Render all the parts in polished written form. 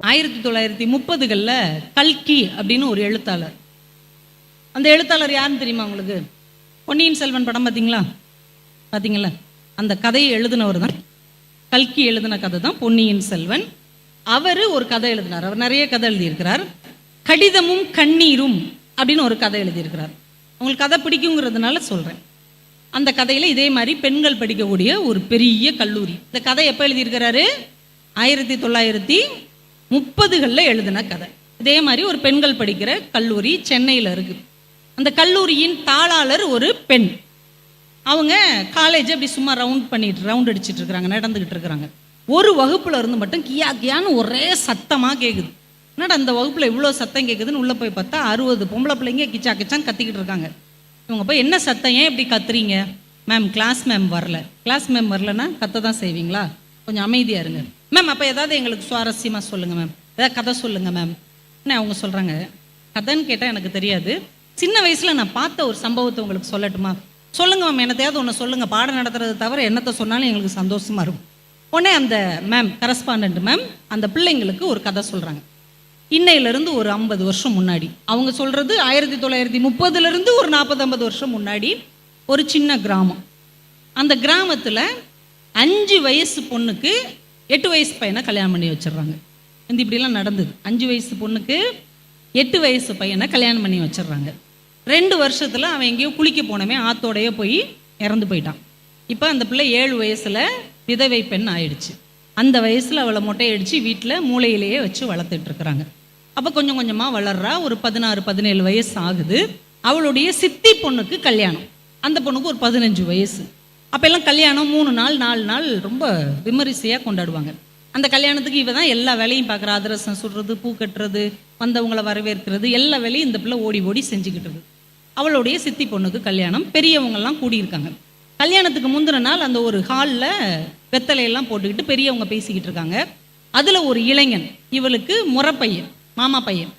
1930களில் கல்கி அப்படின்னு ஒரு எழுத்தாளர். அந்த எழுத்தாளர் யாருன்னு தெரியுமா உங்களுக்கு? பொன்னியின் செல்வன் படம் பார்த்தீங்களா? அந்த கதையை எழுதினவர் தான் கல்கி. எழுதின கதை தான் பொன்னியின் செல்வன். அவர் ஒரு கதை எழுதினார். அவர் நிறைய கதை எழுதியிருக்கிறார். கடிதமும் கண்ணீரும் அப்படின்னு ஒரு கதை எழுதியிருக்கிறார். உங்களுக்கு கதை பிடிக்குங்கிறதுனால சொல்கிறேன். அந்த கதையில் இதே மாதிரி பெண்கள் படிக்கக்கூடிய ஒரு பெரிய கல்லூரி. இந்த கதை எப்போ எழுதியிருக்கிறாரு? 1930களில் எழுதின கதை. இதே மாதிரி ஒரு பெண்கள் படிக்கிற கல்லூரி சென்னையில் இருக்குது. அந்த கல்லூரியின் தாளாளர் ஒரு பெண். அவங்க காலேஜை அப்படி சும்மா ரவுண்ட் அடிச்சுட்டு இருக்கிறாங்க, நடந்துக்கிட்டு இருக்கிறாங்க. ஒரு வகுப்புல இருந்து மட்டும் கியா கியான்னு ஒரே சத்தமாக கேட்குது. என்னடா அந்த வகுப்பில் இவ்வளோ சத்தம் கேட்குதுன்னு உள்ளே போய் பார்த்தா 60 பொம்பளை பிள்ளைங்க கிச்சா கிச்சான்னு கத்திக்கிட்டு இருக்காங்க. இவங்க போய் என்ன சத்தம், ஏன் இப்படி கத்துறீங்க? மேம் கிளாஸ் மேம் வரல. கிளாஸ் மேம் வரலன்னா கத்த தான் செய்வீங்களா? கொஞ்சம் அமைதியாக இருங்க மேம். அப்போ ஏதாவது எங்களுக்கு சுவாரஸ்யமாக சொல்லுங்கள் மேம், ஏதாவது கதை சொல்லுங்கள் மேம். என்ன அவங்க சொல்கிறாங்க, கதைன்னு கேட்டால் எனக்கு தெரியாது, சின்ன வயசில் நான் பார்த்த ஒரு சம்பவத்தை உங்களுக்கு சொல்லட்டுமா? சொல்லுங்கள் மேம், என்னத்தையாவது ஒன்று சொல்லுங்கள், பாடம் நடத்துறது தவிர என்னத்தை சொன்னாலும் எங்களுக்கு சந்தோஷமாக இருக்கும். உடனே அந்த மேம், கரஸ்பாண்டன்ட் மேம், அந்த பிள்ளைங்களுக்கு ஒரு கதை சொல்கிறாங்க. இன்னையிலேருந்து ஒரு 50 வருஷம் முன்னாடி, அவங்க சொல்கிறது 1930லேருந்து ஒரு 40-50 வருஷம் முன்னாடி ஒரு சின்ன கிராமம். அந்த கிராமத்தில் 5 வயசு பொண்ணுக்கு 8 வயசு பையனை கல்யாணம் பண்ணி வச்சிடுறாங்க. இந்த இப்படிலாம் நடந்தது. 5 வயசு பொண்ணுக்கு 8 வயசு பையனை கல்யாணம் பண்ணி வச்சிடுறாங்க. 2 வருஷத்தில் அவன் எங்கேயோ குளிக்க போனவன் ஆத்தோடையே போய் இறந்து போயிட்டான். இப்போ அந்த பிள்ளை 7 வயசில் விதவை பெண் ஆயிடுச்சு. அந்த வயசில் அவளை மொட்டையடிச்சு வீட்டில் மூளையிலேயே வச்சு வளர்த்துட்டு இருக்கிறாங்க. அப்போ கொஞ்சம் கொஞ்சமாக வளர்றா. ஒரு 16-17 வயசு ஆகுது. அவளுடைய சித்தி பொண்ணுக்கு கல்யாணம். அந்த பொண்ணுக்கு ஒரு 15 வயசு. அப்போ எல்லாம் கல்யாணம் 3 நாள் 4 நாள் ரொம்ப விமரிசையாக கொண்டாடுவாங்க. அந்த கல்யாணத்துக்கு இவ தான் எல்லா வேலையும் பார்க்குறா. அதிரசம் சுடுறது, பூ கட்டுறது, வந்தவங்களை வரவேற்கிறது, எல்லா வேலையும் இந்த பிள்ளை ஓடி ஓடி செஞ்சுக்கிட்டு. அவளுடைய சித்தி பொண்ணுக்கு கல்யாணம். பெரியவங்கெல்லாம் கூடியிருக்காங்க. கல்யாணத்துக்கு முந்தின நாள் அந்த ஒரு ஹாலில் வெத்தலையெல்லாம் போட்டுக்கிட்டு பெரியவங்க பேசிக்கிட்டு இருக்காங்க. அதில் ஒரு இளைஞன், இவளுக்கு முறை பையன், மாமா பையன்,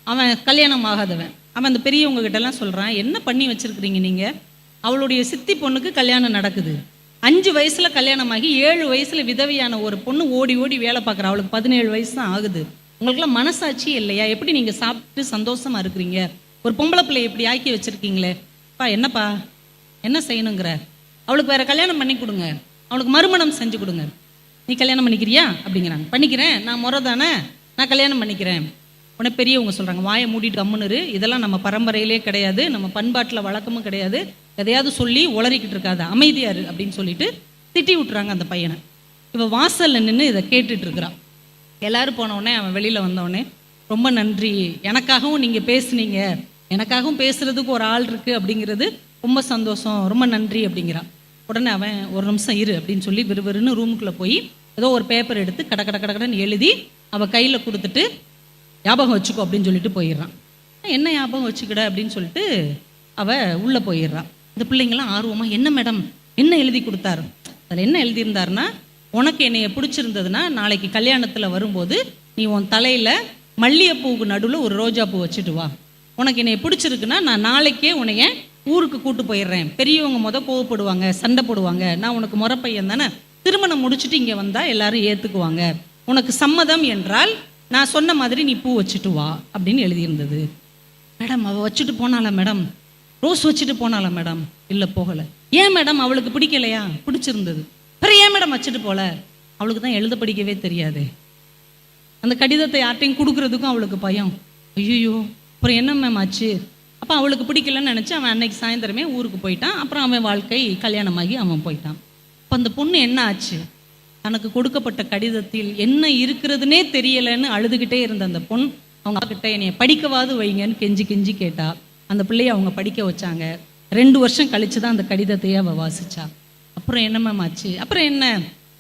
அவன் கல்யாணம் ஆகாதவன். அவன் அந்த பெரியவங்க கிட்டலாம் சொல்கிறான், என்ன பண்ணி வச்சுருக்கிறீங்க நீங்கள்? அவளுடைய சித்தி பொண்ணுக்கு கல்யாணம் நடக்குது. 5 வயசில் கல்யாணமாகி 7 வயசில் விதவையான ஒரு பொண்ணு ஓடி ஓடி வேலை பார்க்குறா. அவளுக்கு 17 வயசு தான் ஆகுது. உங்களுக்குலாம் மனசாட்சி இல்லையா? எப்படி நீங்கள் சாப்பிட்டு சந்தோஷமாக இருக்கிறீங்க? ஒரு பொம்பளை பிள்ளை இப்படி ஆக்கி வச்சுருக்கீங்களே. பா என்னப்பா என்ன செய்யணுங்கிற? அவளுக்கு வேறு கல்யாணம் பண்ணி கொடுங்க, அவளுக்கு மறுமணம் செஞ்சு கொடுங்க. நீ கல்யாணம் பண்ணிக்கிறியா அப்படிங்கிறாங்க. பண்ணிக்கிறேன், நான் முறை தானே, நான் கல்யாணம் பண்ணிக்கிறேன். உடனே பெரியவங்க சொல்கிறாங்க, வாயை மூடிட்டு கம்முன்னு, இதெல்லாம் நம்ம பரம்பரையிலே கிடையாது, நம்ம பண்பாட்டில் வழக்கமும் கிடையாது, எதையாவது சொல்லி உளறிக்கிட்டு இருக்காது, அமைதியாரு அப்படின்னு சொல்லிட்டு திட்டி விட்டுறாங்க அந்த பையனை. இவன் வாசலில் நின்று இதை கேட்டுட்டு இருக்கிறான். எல்லாரும் போனவுடனே அவன் வெளியில் வந்தவுடனே, ரொம்ப நன்றி, எனக்காகவும் நீங்கள் பேசுனீங்க, எனக்காகவும் பேசுகிறதுக்கு ஒரு ஆள் இருக்குது அப்படிங்கிறது ரொம்ப சந்தோஷம், ரொம்ப நன்றி அப்படிங்கிறான். உடனே அவன் ஒரு நிமிஷம் இரு அப்படின்னு சொல்லி விறுவிறுன்னு ரூமுக்குள்ளே போய் ஏதோ ஒரு பேப்பர் எடுத்து கடன்னு எழுதி அவள் கையில் கொடுத்துட்டு, ஞாபகம் வச்சுக்கோ அப்படின்னு சொல்லிட்டு போயிடுறான். என்ன ஞாபகம் வச்சுக்கிட அப்படின்னு சொல்லிட்டு அவள் உள்ளே போயிடுறான். இந்த பிள்ளைங்களாம் ஆர்வமாக, என்ன மேடம் என்ன எழுதி கொடுத்தாரு? அதில் என்ன எழுதியிருந்தாருன்னா, உனக்கு என்னைய பிடிச்சிருந்ததுன்னா நாளைக்கு கல்யாணத்தில் வரும்போது நீ உன் தலையில் மல்லிகைப்பூவுக்கு நடுவில் ஒரு ரோஜா பூ வச்சுட்டு வா. உனக்கு என்னைய பிடிச்சிருக்குன்னா நான் நாளைக்கே உன்னைய ஊருக்கு கூட்டு போயிடுறேன். பெரியவங்க கோவப்படுவாங்க, சண்டை போடுவாங்க. நான் உனக்கு முறை பையன் தானே, திருமணம் முடிச்சுட்டு இங்கே வந்தால் எல்லாரும் ஏற்றுக்குவாங்க. உனக்கு சம்மதம் என்றால் நான் சொன்ன மாதிரி நீ பூ வச்சுட்டு வா அப்படின்னு எழுதியிருந்தது. மேடம் அவள் வச்சுட்டு போனாளா மேடம்? ரோஸ் வச்சுட்டு போனாளா மேடம்? இல்லை போகலை. ஏன் மேடம்? அவளுக்கு பிடிக்கலையா? பிடிச்சிருந்தது. அப்புறம் ஏன் மேடம் வச்சுட்டு போகல? அவளுக்கு தான் எழுத படிக்கவே தெரியாதே. அந்த கடிதத்தை யார்ட்டையும் கொடுக்குறதுக்கும் அவளுக்கு பயம். ஐயோ அப்புறம் என்ன மேம் ஆச்சு? அப்போ அவளுக்கு பிடிக்கலன்னு நினச்சி அவன் அன்னைக்கு சாயந்தரமே ஊருக்கு போயிட்டான். அப்புறம் அவன் வாழ்க்கை கல்யாணமாகி அவன் போயிட்டான். இப்போ அந்த பொண்ணு என்ன ஆச்சு? தனக்கு கொடுக்கப்பட்ட கடிதத்தில் என்ன இருக்கிறதுனே தெரியலைன்னு அழுதுகிட்டே இருந்த அந்த பொண்ணு அவங்க கிட்ட என்னைய படிக்கவாது வைங்கன்னு கெஞ்சி கெஞ்சி கேட்டா. அந்த பிள்ளைய அவங்க படிக்க வச்சாங்க. 2 வருஷம் கழிச்சு தான் அந்த கடிதத்தையே அவள் வாசிச்சா. அப்புறம் என்ன மேம் ஆச்சு? அப்புறம் என்ன,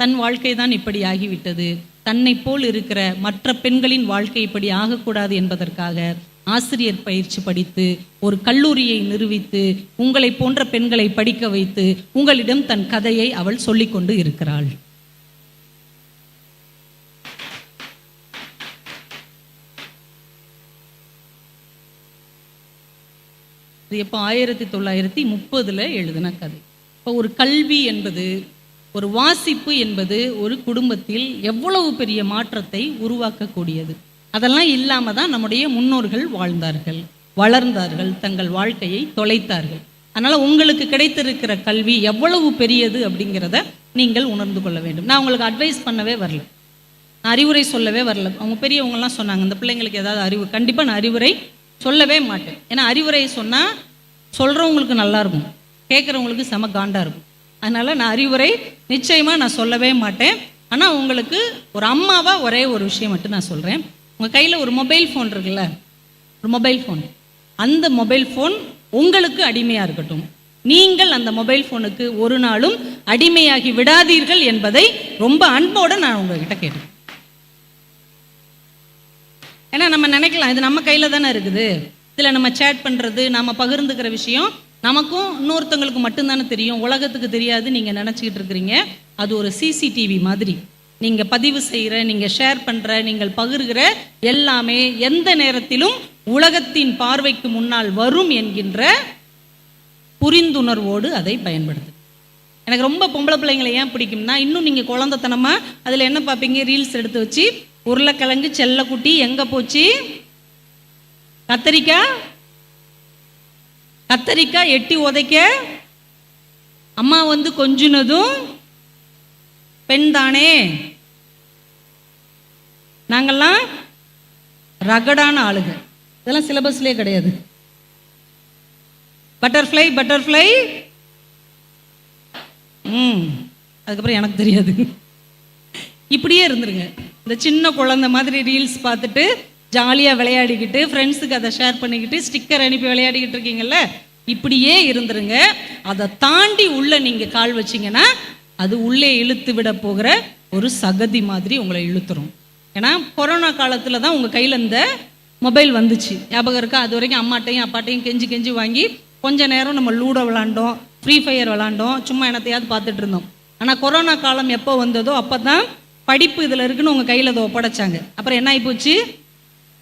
தன் வாழ்க்கை தான் இப்படி ஆகிவிட்டது, தன்னை போல் இருக்கிற மற்ற பெண்களின் வாழ்க்கை இப்படி ஆகக்கூடாது என்பதற்காக ஆசிரியர் பயிற்சி படித்து ஒரு கல்லூரியை நிறுவித்து உங்களை போன்ற பெண்களை படிக்க வைத்து உங்களிடம் தன் கதையை அவள் சொல்லிக்கொண்டு இருக்கிறாள். இது எப்போ? 1930 எழுதின கதை. இப்போ ஒரு கல்வி என்பது ஒரு வாசிப்பு என்பது ஒரு குடும்பத்தில் எவ்வளவு பெரிய மாற்றத்தை உருவாக்கக்கூடியது. அதெல்லாம் இல்லாம தான் நம்முடைய முன்னோர்கள் வாழ்ந்தார்கள், வளர்ந்தார்கள், தங்கள் வாழ்க்கையை தொலைத்தார்கள். அதனால உங்களுக்கு கிடைத்திருக்கிற கல்வி எவ்வளவு பெரியது அப்படிங்கிறத நீங்கள் உணர்ந்து கொள்ள வேண்டும். நான் உங்களுக்கு அட்வைஸ் பண்ணவே வரல, நான் அறிவுரை சொல்லவே வரல. அவங்க பெரியவங்கலாம் சொன்னாங்க இந்த பிள்ளைங்களுக்கு ஏதாவது அறிவு, கண்டிப்பாக நான் அறிவுரை சொல்லவே மாட்டேன். ஏன்னா அறிவுரை சொன்னால் சொல்கிறவங்களுக்கு நல்லா இருக்கும், கேட்குறவங்களுக்கு செம காண்டாக இருக்கும். அதனால் நான் அறிவுரை நிச்சயமாக நான் சொல்லவே மாட்டேன். ஆனால் உங்களுக்கு ஒரு அம்மாவாக ஒரே ஒரு விஷயம் மட்டும் நான் சொல்கிறேன். உங்கள் கையில் ஒரு மொபைல் ஃபோன் இருக்குல்ல, ஒரு மொபைல் ஃபோன், அந்த மொபைல் ஃபோன் உங்களுக்கு அடிமையாக இருக்கட்டும். நீங்கள் அந்த மொபைல் ஃபோனுக்கு ஒரு நாளும் அடிமையாகி விடாதீர்கள் என்பதை ரொம்ப அன்போடு நான் உங்ககிட்ட கேட்டேன். ஏன்னா நம்ம நினைக்கலாம் இது நம்ம கையில் தானே இருக்குது, இதில் நம்ம சேட் பண்ணுறது, நம்ம பகிர்ந்துக்கிற விஷயம் நமக்கும் இன்னொருத்தங்களுக்கு மட்டும்தானே தெரியும், உலகத்துக்கு தெரியாது நீங்கள் நினச்சிக்கிட்டு இருக்கிறீங்க. அது ஒரு சிசிடிவி மாதிரி. நீங்கள் பதிவு செய்கிற, நீங்கள் ஷேர் பண்ணுற, நீங்கள் பகிர்கிற எல்லாமே எந்த நேரத்திலும் உலகத்தின் பார்வைக்கு முன்னால் வரும் என்கின்ற புரிந்துணர்வோடு அதை பயன்படுத்து. எனக்கு ரொம்ப பொம்பளை பிள்ளைங்களை ஏன் பிடிக்கும்னா, இன்னும் நீங்கள் குழந்தைத்தனமாக அதில் என்ன பார்ப்பீங்க, ரீல்ஸ் எடுத்து வச்சு உருளைக்கிழங்கு செல்லக்குட்டி எங்கே போச்சு, கத்தரிக்காய் எட்டி உதைக்க அம்மா வந்து கொஞ்சினதும் பெண் தானே, நாங்கள்லாம் ரகடான ஆளுங்க, இதெல்லாம் சிலபஸ்லேயே கிடையாது. பட்டர்ஃப்ளை அதுக்கப்புறம் எனக்கு தெரியாது. இப்படியே இருந்துருங்க. இந்த சின்ன குழந்தை மாதிரி ரீல்ஸ் பார்த்துட்டு ஜாலியாக விளையாடிக்கிட்டு ஃப்ரெண்ட்ஸுக்கு அதை ஷேர் பண்ணிக்கிட்டு ஸ்டிக்கர் அனுப்பி விளையாடிக்கிட்டு இருக்கீங்கல்ல, இப்படியே இருந்துருங்க. அதை தாண்டி உள்ள நீங்கள் கால் வச்சிங்கன்னா அது உள்ளே இழுத்து விட போகிற ஒரு சகதி மாதிரி உங்களை இழுத்துரும். ஏன்னா கொரோனா காலத்தில் தான் உங்கள் கையில் இந்த மொபைல் வந்துச்சு, ஞாபகம் இருக்கா? அது வரைக்கும் அம்மாட்டையும் அப்பாட்டையும் கெஞ்சி வாங்கி கொஞ்ச நேரம் நம்ம லூடோ விளாண்டோம், ஃப்ரீ ஃபயர் விளாண்டோம், சும்மா என்னத்தையாவது பார்த்துட்டு இருந்தோம். ஆனால் கொரோனா காலம் எப்போ வந்ததோ அப்போ தான் படிப்பு இதில் இருக்குன்னு உங்கள் கையில் அதை ஒப்படைச்சாங்க. அப்புறம் என்ன ஆகி போச்சு,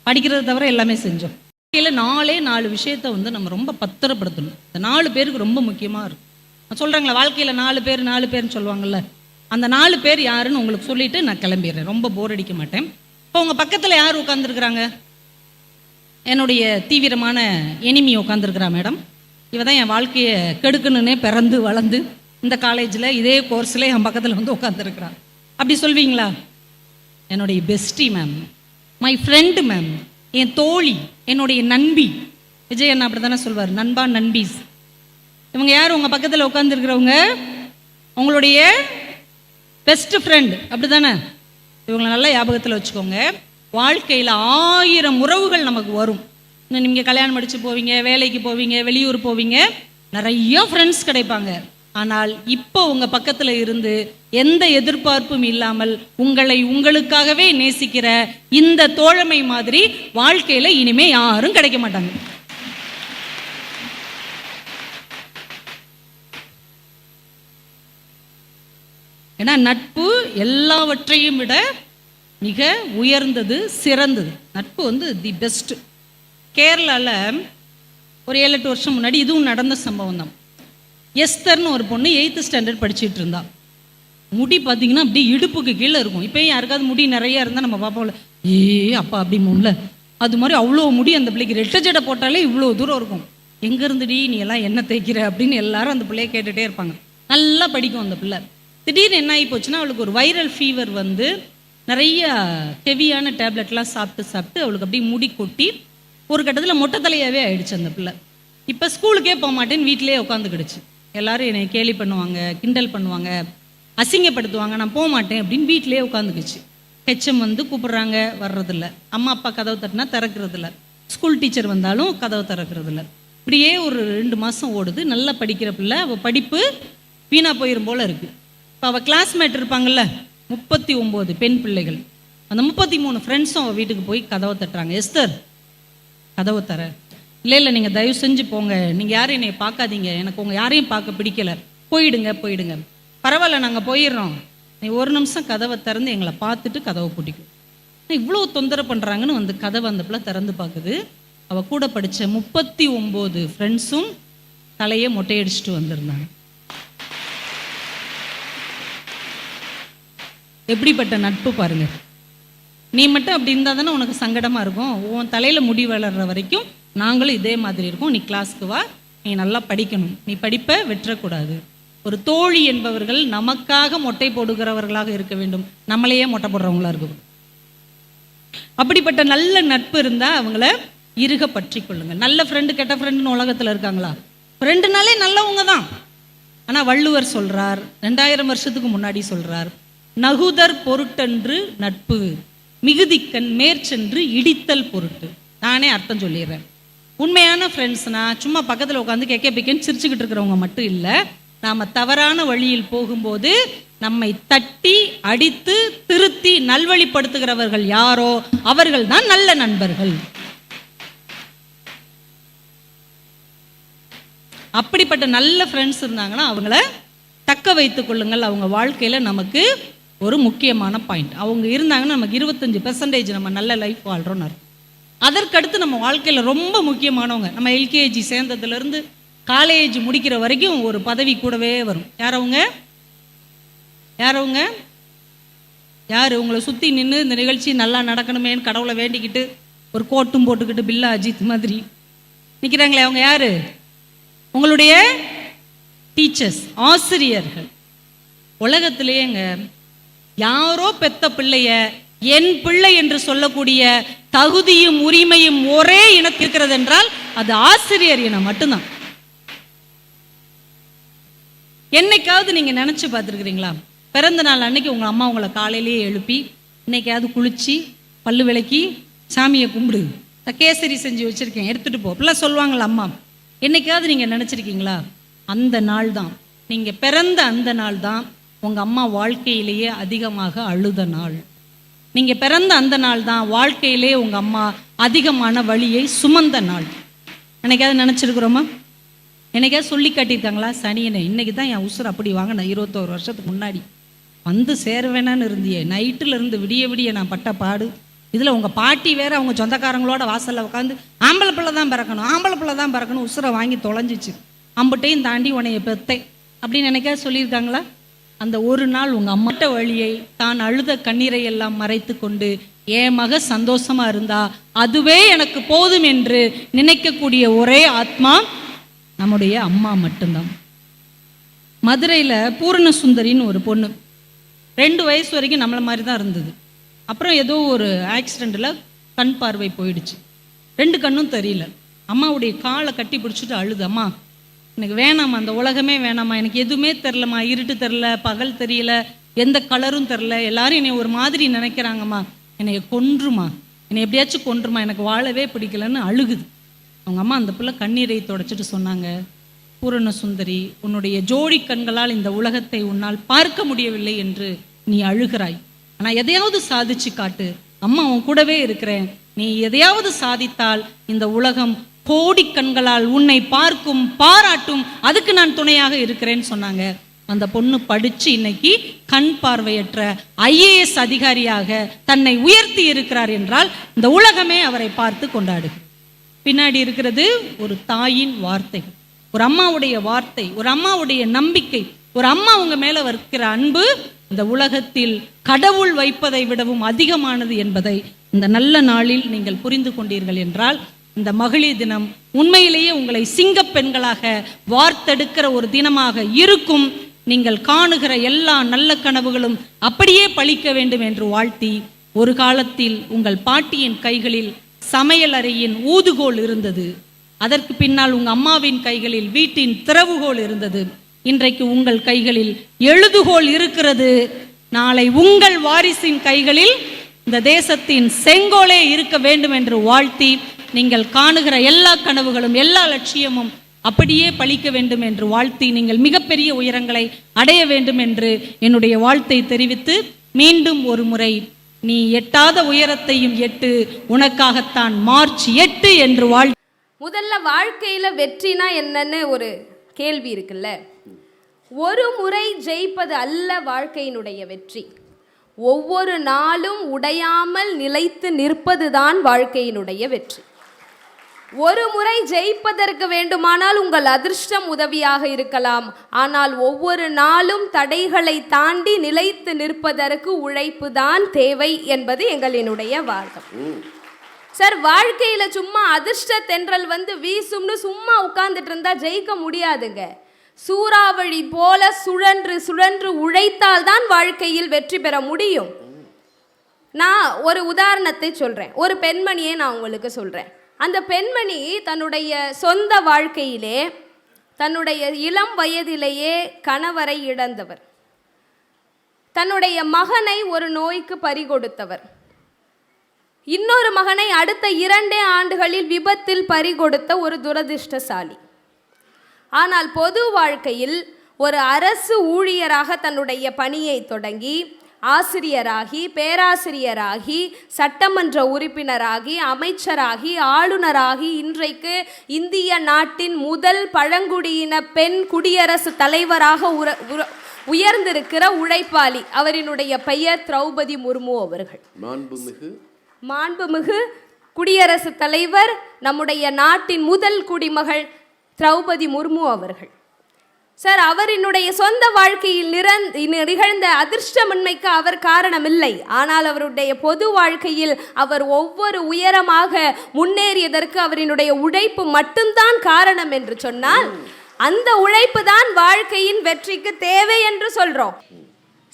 படிக்கிறத தவிர எல்லாமே செஞ்சோம். கையில் 4 விஷயத்தை வந்து நம்ம ரொம்ப பத்திரப்படுத்தணும். இந்த 4 பேருக்கு ரொம்ப முக்கியமாக இருக்கும். நான் சொல்கிறேங்களா, வாழ்க்கையில் 4 பேர்னு சொல்லுவாங்கள்ல, அந்த 4 பேர் யாருன்னு உங்களுக்கு சொல்லிட்டு நான் கிளம்பிடுறேன், ரொம்ப போர் அடிக்க மாட்டேன். இப்போ உங்கள் பக்கத்தில் யார் உட்காந்துருக்குறாங்க? என்னுடைய தீவிரமான எனிமி உட்காந்துருக்குறா மேடம். இவ தான் என் வாழ்க்கையை கெடுக்கணுன்னே பிறந்து வளர்ந்து இந்த காலேஜில் இதே கோர்ஸில் என் பக்கத்தில் வந்து உட்காந்துருக்குறான். அப்படி சொல்வீங்களா? என்னுடைய bestie ma'am, my friend ma'am, என் தோழி, என்னுடைய நண்பி. விஜய் அண்ணா அப்படி தானே சொல்வார், நண்பா நண்பீஸ். இவங்க யார் உங்கள் பக்கத்தில் உட்காந்துருக்கிறவங்க? உங்களுடைய பெஸ்ட் ஃப்ரெண்ட், அப்படி தானே? இவங்களை நல்லா ஞாபகத்தில் வச்சுக்கோங்க. வாழ்க்கையில் 1000 உறவுகள் நமக்கு வரும். இன்னும் நீங்கள் கல்யாணம் முடிச்சு போவீங்க, வேலைக்கு போவீங்க, வெளியூர் போவீங்க, நிறைய ஃப்ரெண்ட்ஸ் கிடைப்பாங்க. ஆனால் இப்போ உங்கள் பக்கத்தில் இருந்து எந்த எதிர்பார்ப்பும் இல்லாமல் உங்களுக்காகவே நேசிக்கிற இந்த தோழமை மாதிரி வாழ்க்கையில் இனிமே யாரும் கிடைக்க மாட்டாங்க. ஏன்னா நட்பு எல்லாவற்றையும் விட மிக உயர்ந்தது, சிறந்தது. நட்பு வந்து தி பெஸ்ட். கேரளாவில் ஒரு 7-8 வருஷம் முன்னாடி இதுவும் நடந்த சம்பவம் தான். எஸ்தர்னு ஒரு பொண்ணு 8th ஸ்டாண்டர்ட் படிச்சுட்டு இருந்தா. முடி பார்த்தீங்கன்னா அப்படியே இடுப்புக்கு கீழே இருக்கும். இப்போயும் யாருக்காவது முடி நிறைய இருந்தால் நம்ம பார்ப்போம்ல, அப்பா அப்படி முல்ல, அது மாதிரி அவ்வளோ முடி அந்த பிள்ளைக்கு. ரெட்டை ஜடை போட்டாலே இவ்வளோ தூரம் இருக்கும். எங்கேருந்துடி நீ எல்லாம் என்ன தேய்க்கிற அப்படின்னு எல்லாரும் அந்த பிள்ளைய கேட்டுகிட்டே இருப்பாங்க. நல்லா படிக்கும் அந்த பிள்ளை. திடீர்னு என்ன ஆகி போச்சுன்னா, அவளுக்கு ஒரு வைரல் ஃபீவர் வந்து நிறைய ஹெவியான டேப்லெட்லாம் சாப்பிட்டு அவளுக்கு அப்படியே முடி கொட்டி ஒரு கட்டத்தில் மொட்டை தலையாகவே ஆயிடுச்சு அந்த பிள்ளை. இப்போ ஸ்கூலுக்கே போக மாட்டேன்னு வீட்டிலேயே உட்காந்துக்கிடுச்சு. எல்லாரும் என்னை கேலி பண்ணுவாங்க, கிண்டல் பண்ணுவாங்க, அசிங்கப்படுத்துவாங்க, நான் போக மாட்டேன் அப்படின்னு வீட்டிலேயே உட்காந்துக்குச்சு. ஹெச்எம் வந்து கூப்பிட்றாங்க, வர்றதில்ல. அம்மா அப்பா கதவு தட்டினா திறக்கிறதில்ல. ஸ்கூல் டீச்சர் வந்தாலும் கதவு திறக்கிறதில்ல. இப்படியே ஒரு 2 மாதம் ஓடுது. நல்லா படிக்கிற பிள்ளை, அவள் படிப்பு வீணாக போயிடும் போல் இருக்குது. இப்போ அவள் கிளாஸ்மேட் இருப்பாங்கள்ல, 39 பெண் பிள்ளைகள், அந்த 33 ஃப்ரெண்ட்ஸும் அவள் வீட்டுக்கு போய் கதவை தட்டுறாங்க. எஸ்தர் கதவை தர. இல்லை நீங்கள் தயவு செஞ்சு போங்க, நீங்கள் யாரும் என்னை பார்க்காதீங்க, எனக்கு உங்கள் யாரையும் பார்க்க பிடிக்கல, போயிடுங்க. பரவாயில்ல நாங்கள் போயிடுறோம், நீ ஒரு நிமிஷம் கதவை திறந்து எங்களை பார்த்துட்டு கதவை பூட்டிக்கும். இவ்வளோ தொந்தரவு பண்ணுறாங்கன்னு வந்து கதவை அந்த பிள்ளை திறந்து பார்க்குது. அவள் கூட படித்த 39 ஃப்ரெண்ட்ஸும் தலையை மொட்டையடிச்சிட்டு வந்திருந்தாங்க. எப்படிப்பட்ட நட்பு பாருங்க. நீ மட்டும் அப்படி இருந்தால் தானே உனக்கு சங்கடமாக இருக்கும். உன் தலையில் முடி வளர்கிற வரைக்கும் நாங்களும் இதே மாதிரி இருக்கோம். நீ கிளாஸ்க்கு வா, நீ நல்லா படிக்கணும், நீ படிப்பை வெற்றக்கூடாது. ஒரு தோழி என்பவர்கள் நமக்காக மொட்டை போடுகிறவர்களாக இருக்க வேண்டும், நம்மளையே மொட்டை போடுறவங்களா இருக்கும். அப்படிப்பட்ட நல்ல நட்பு இருந்தால் அவங்கள இறுக பற்றி கொள்ளுங்க. நல்ல ஃப்ரெண்டு கெட்ட ஃப்ரெண்டுன்னு உலகத்தில் இருக்காங்களா? ஃப்ரெண்டுனாலே நல்லவங்க தான். ஆனால் வள்ளுவர் சொல்கிறார், 2000 வருஷத்துக்கு முன்னாடி சொல்கிறார், நகுதர் பொருட்டன்று நட்பு, மிகுதிக்கண் மேற்சென்று இடித்தல் பொருட்டு. நானே அர்த்தம் சொல்லிடுறேன். உண்மையான ஃப்ரெண்ட்ஸ்னா சும்மா பக்கத்தில் உட்காந்து கெக்க பிக்கன்னு சிரிச்சுக்கிட்டு இருக்கிறவங்க மட்டும் இல்லை. நாம் தவறான வழியில் போகும்போது நம்மை தட்டி அடித்து திருத்தி நல்வழிப்படுத்துகிறவர்கள் யாரோ அவர்கள் தான் நல்ல நண்பர்கள். அப்படிப்பட்ட நல்ல ஃப்ரெண்ட்ஸ் இருந்தாங்கன்னா அவங்கள தக்க வைத்துக் கொள்ளுங்கள். அவங்க வாழ்க்கையில் நமக்கு ஒரு முக்கியமான பாயிண்ட். அவங்க இருந்தாங்கன்னா நமக்கு 25% நம்ம நல்ல லைஃப் வாழ்கிறோன்னு அர்த்தம். அதற்கடுத்து நம்ம வாழ்க்கையில் ரொம்ப முக்கியமானவங்க, நம்ம எல்கேஜி சேர்ந்ததுலேருந்து காலேஜ் முடிக்கிற வரைக்கும் ஒரு பதவி கூடவே வரும். யாரவங்க யார் உங்களை சுற்றி நின்று இந்த நிகழ்ச்சி நல்லா நடக்கணுமேன்னு கடவுளை வேண்டிக்கிட்டு ஒரு கோட்டும் போட்டுக்கிட்டு பில்லா அஜித் மாதிரி நிற்கிறாங்களே, அவங்க யார்? உங்களுடைய டீச்சர்ஸ், ஆசிரியர்கள். உலகத்திலேயேங்க யாரோ பெத்த பிள்ளைய என் பிள்ளை என்று சொல்லக்கூடிய தகுதியும் உரிமையும் ஒரே இனத்தில் இருக்கிறது என்றால் அது ஆசிரியர் இனம் மட்டும்தான். என்னைக்காவது நீங்க நினைச்சு பார்த்துருக்கிறீங்களா? பிறந்த நாள் அன்னைக்கு உங்க அம்மா உங்களை காலையிலேயே எழுப்பி இன்னைக்காவது குளிச்சு பல்லு விளக்கி சாமியை கும்பிடு, கேசரி செஞ்சு வச்சிருக்கேன் எடுத்துட்டு போ அப்படிலாம் சொல்லுவாங்களா அம்மா? என்னைக்காவது நீங்க நினைச்சிருக்கீங்களா? அந்த நாள் தான், நீங்க பிறந்த அந்த நாள் தான் உங்க அம்மா வாழ்க்கையிலேயே அதிகமாக அழுத நாள். நீங்க பிறந்த அந்த நாள் தான் வாழ்க்கையிலே உங்க அம்மா அதிகமான வழியை சுமந்த நாள். என்னைக்காவது நினைச்சிருக்கிறோமா? என்னைக்காவது சொல்லி காட்டியிருக்காங்களா? சனியனை இன்னைக்கு தான் என் உசுர் அப்படி வாங்கினேன், 21 வருஷத்துக்கு முன்னாடி வந்து சேருவேனான்னு இருந்தியே, நைட்டுல இருந்து விடிய விடிய நான் பட்ட பாடு. இதில் உங்கள் பாட்டி வேற அவங்க சொந்தக்காரங்களோட வாசலில் உட்காந்து ஆம்பளை பிள்ளை தான் பிறக்கணும் உசுரை வாங்கி தொலைஞ்சிச்சு, அம்பட்டையும் தாண்டி உன்னைய பெத்தேன் அப்படின்னு என்னைக்காவது சொல்லியிருக்காங்களா? அந்த ஒரு நாள் உங்கள் அம்மாட்ட வழியை தான் அழுத கண்ணீரை எல்லாம் மறைத்து கொண்டு என் மக சந்தோஷமா இருந்தா அதுவே எனக்கு போதும் என்று நினைக்கக்கூடிய ஒரே ஆத்மா நம்முடைய அம்மா மட்டும்தான். மதுரையில் பூரண சுந்தரின்னு ஒரு பொண்ணு 2 வயசு வரைக்கும் நம்மளை மாதிரி தான் இருந்தது. அப்புறம் ஏதோ ஒரு ஆக்சிடெண்ட்டில் கண் பார்வை போயிடுச்சு, 2 கண்ணும் தெரியல. அம்மாவுடைய காலை கட்டி பிடிச்சிட்டு அழுது, அம்மா எனக்கு வேணாம்மா, அந்த உலகமே வேணாம்மா, எனக்கு எதுவுமே தெரிலம்மா, இருட்டு தெரில, பகல் தெரியல, எந்த கலரும் தெரில, எல்லாரும் என்னை ஒரு மாதிரி நினைக்கிறாங்கம்மா, என்னைய கொன்றுமா, என்னை எப்படியாச்சும் கொன்றுமா, எனக்கு வாழவே பிடிக்கலன்னு அழுகுது. அவங்க அம்மா அந்த பிள்ளை கண்ணீரை தொடச்சிட்டு சொன்னாங்க, பூரண சுந்தரி, உன்னுடைய ஜோடி கண்களால் இந்த உலகத்தை உன்னால் பார்க்க முடியவில்லை என்று நீ அழுகிறாய், ஆனால் எதையாவது சாதிச்சு காட்டு, அம்மா உன் கூடவே இருக்கிறேன், நீ எதையாவது சாதித்தால் இந்த உலகம் கோடி கண்களால் உன்னை பார்க்கும், பாராட்டும், அதுக்கு நான் துணையாக இருக்கிறேன்னு சொன்னாங்க. அந்த பொண்ணு படிச்சு இன்னைக்கு கண் பார்வையற்ற IAS அதிகாரியாக தன்னை உயர்த்தி இருக்கிறார் என்றால் இந்த உலகமே அவரை பார்த்து கொண்டாடு. பின்னாடி இருக்கிறது ஒரு தாயின் வார்த்தை, ஒரு அம்மாவுடைய வார்த்தை, ஒரு அம்மாவுடைய நம்பிக்கை, ஒரு அம்மா உங்க மேல வைக்கிற அன்பு இந்த உலகத்தில் கடவுள் வைப்பதை விடவும் அதிகமானது என்பதை இந்த நல்ல நாளில் நீங்கள் புரிந்து கொண்டீர்கள் என்றால் இந்த மகளிர் தினம் உண்மையிலேயே உங்களை சிங்க பெண்களாக வார்த்தெடுக்கிற ஒரு தினமாக இருக்கும். நீங்கள் காணுகிற எல்லா நல்ல கனவுகளும் அப்படியே பலிக்க வேண்டும் என்று வாழ்த்தி, ஒரு காலத்தில் உங்கள் பாட்டியின் கைகளில் சமையல் அறையின் ஊதுகோல் இருந்தது, அதற்கு பின்னால் உங்க அம்மாவின் கைகளில் வீட்டின் திறவுகோல் இருந்தது, இன்றைக்கு உங்கள் கைகளில் எழுதுகோல் இருக்கிறது, நாளை உங்கள் வாரிசின் கைகளில் இந்த தேசத்தின் செங்கோலே இருக்க வேண்டும் என்று வாழ்த்தி, நீங்கள் காணுகிற எல்லா கனவுகளும் எல்லா லட்சியமும் அப்படியே பலிக்க வேண்டும் என்று வாழ்த்தி, நீங்கள் மிகப்பெரிய உயரங்களை அடைய வேண்டும் என்று என்னுடைய வாழ்த்தை தெரிவித்து, மீண்டும் ஒரு முறை நீ எட்டாத உயரத்தையும் எட்டு, உனக்காகத்தான் மார்ச் 8 என்று முதல்ல வாழ்க்கையில வெற்றினா என்னன்னு ஒரு கேள்வி இருக்குல்ல. ஒரு முறை ஜெயிப்பது அல்ல வாழ்க்கையினுடைய வெற்றி, ஒவ்வொரு நாளும் உடையாமல் நிலைத்து நிற்பதுதான் வாழ்க்கையினுடைய வெற்றி. ஒரு முறை ஜெயிப்பதற்கு வேண்டுமானால் உங்கள் அதிர்ஷ்டம் உதவியாக இருக்கலாம், ஆனால் ஒவ்வொரு நாளும் தடைகளை தாண்டி நிலைத்து நிற்பதற்கு உழைப்பு தான் தேவை என்பது எங்களினுடைய வாதம். சார், வாழ்க்கையில சும்மா அதிர்ஷ்ட தென்றல் வந்து வீசும்னு சும்மா உட்கார்ந்துட்டு இருந்தா ஜெயிக்க முடியாதுங்க. சூறாவளி போல சுழன்று சுழன்று உழைத்தால் தான் வாழ்க்கையில் வெற்றி பெற முடியும். நான் ஒரு உதாரணத்தை சொல்றேன். ஒரு பெண்மணியை நான் உங்களுக்கு சொல்றேன். அந்த பெண்மணி தன்னுடைய சொந்த வாழ்க்கையிலே தன்னுடைய இளம் வயதிலேயே கணவரை இழந்தவர், தன்னுடைய மகனை ஒரு நோய்க்கு பறிகொடுத்தவர், இன்னொரு மகனை அடுத்த 2 ஆண்டுகளில் விபத்தில் பறிகொடுத்த ஒரு துரதிர்ஷ்டசாலி. ஆனால் பொது வாழ்க்கையில் ஒரு அரசு ஊழியராக தன்னுடைய பணியை தொடங்கி ஆசிரியராகி, பேராசிரியராகி, சட்டமன்ற உறுப்பினராகி, அமைச்சராகி, ஆளுநராகி, இன்றைக்கு இந்திய நாட்டின் முதல் பழங்குடியின பெண் குடியரசுத் தலைவராக உயர்ந்திருக்கிற உழைப்பாளி. அவரினுடைய பெயர் திரௌபதி முர்மு அவர்கள். மாண்புமிகு குடியரசுத் தலைவர், நம்முடைய நாட்டின் முதல் குடிமகள் திரௌபதி முர்மு அவர்கள். சார், அவரினுடைய சொந்த வாழ்க்கையில் நிகழ்ந்த அதிர்ஷ்டமின்மைக்கு அவர் காரணமில்லை. ஆனால் அவருடைய பொது வாழ்க்கையில் அவர் ஒவ்வொரு உயரமாக முன்னேறியதற்கு அவரினுடைய உழைப்பு மட்டும்தான் காரணம் என்று சொன்னால், அந்த உழைப்பு தான் வாழ்க்கையின் வெற்றிக்கு தேவை என்று சொல்றோம்.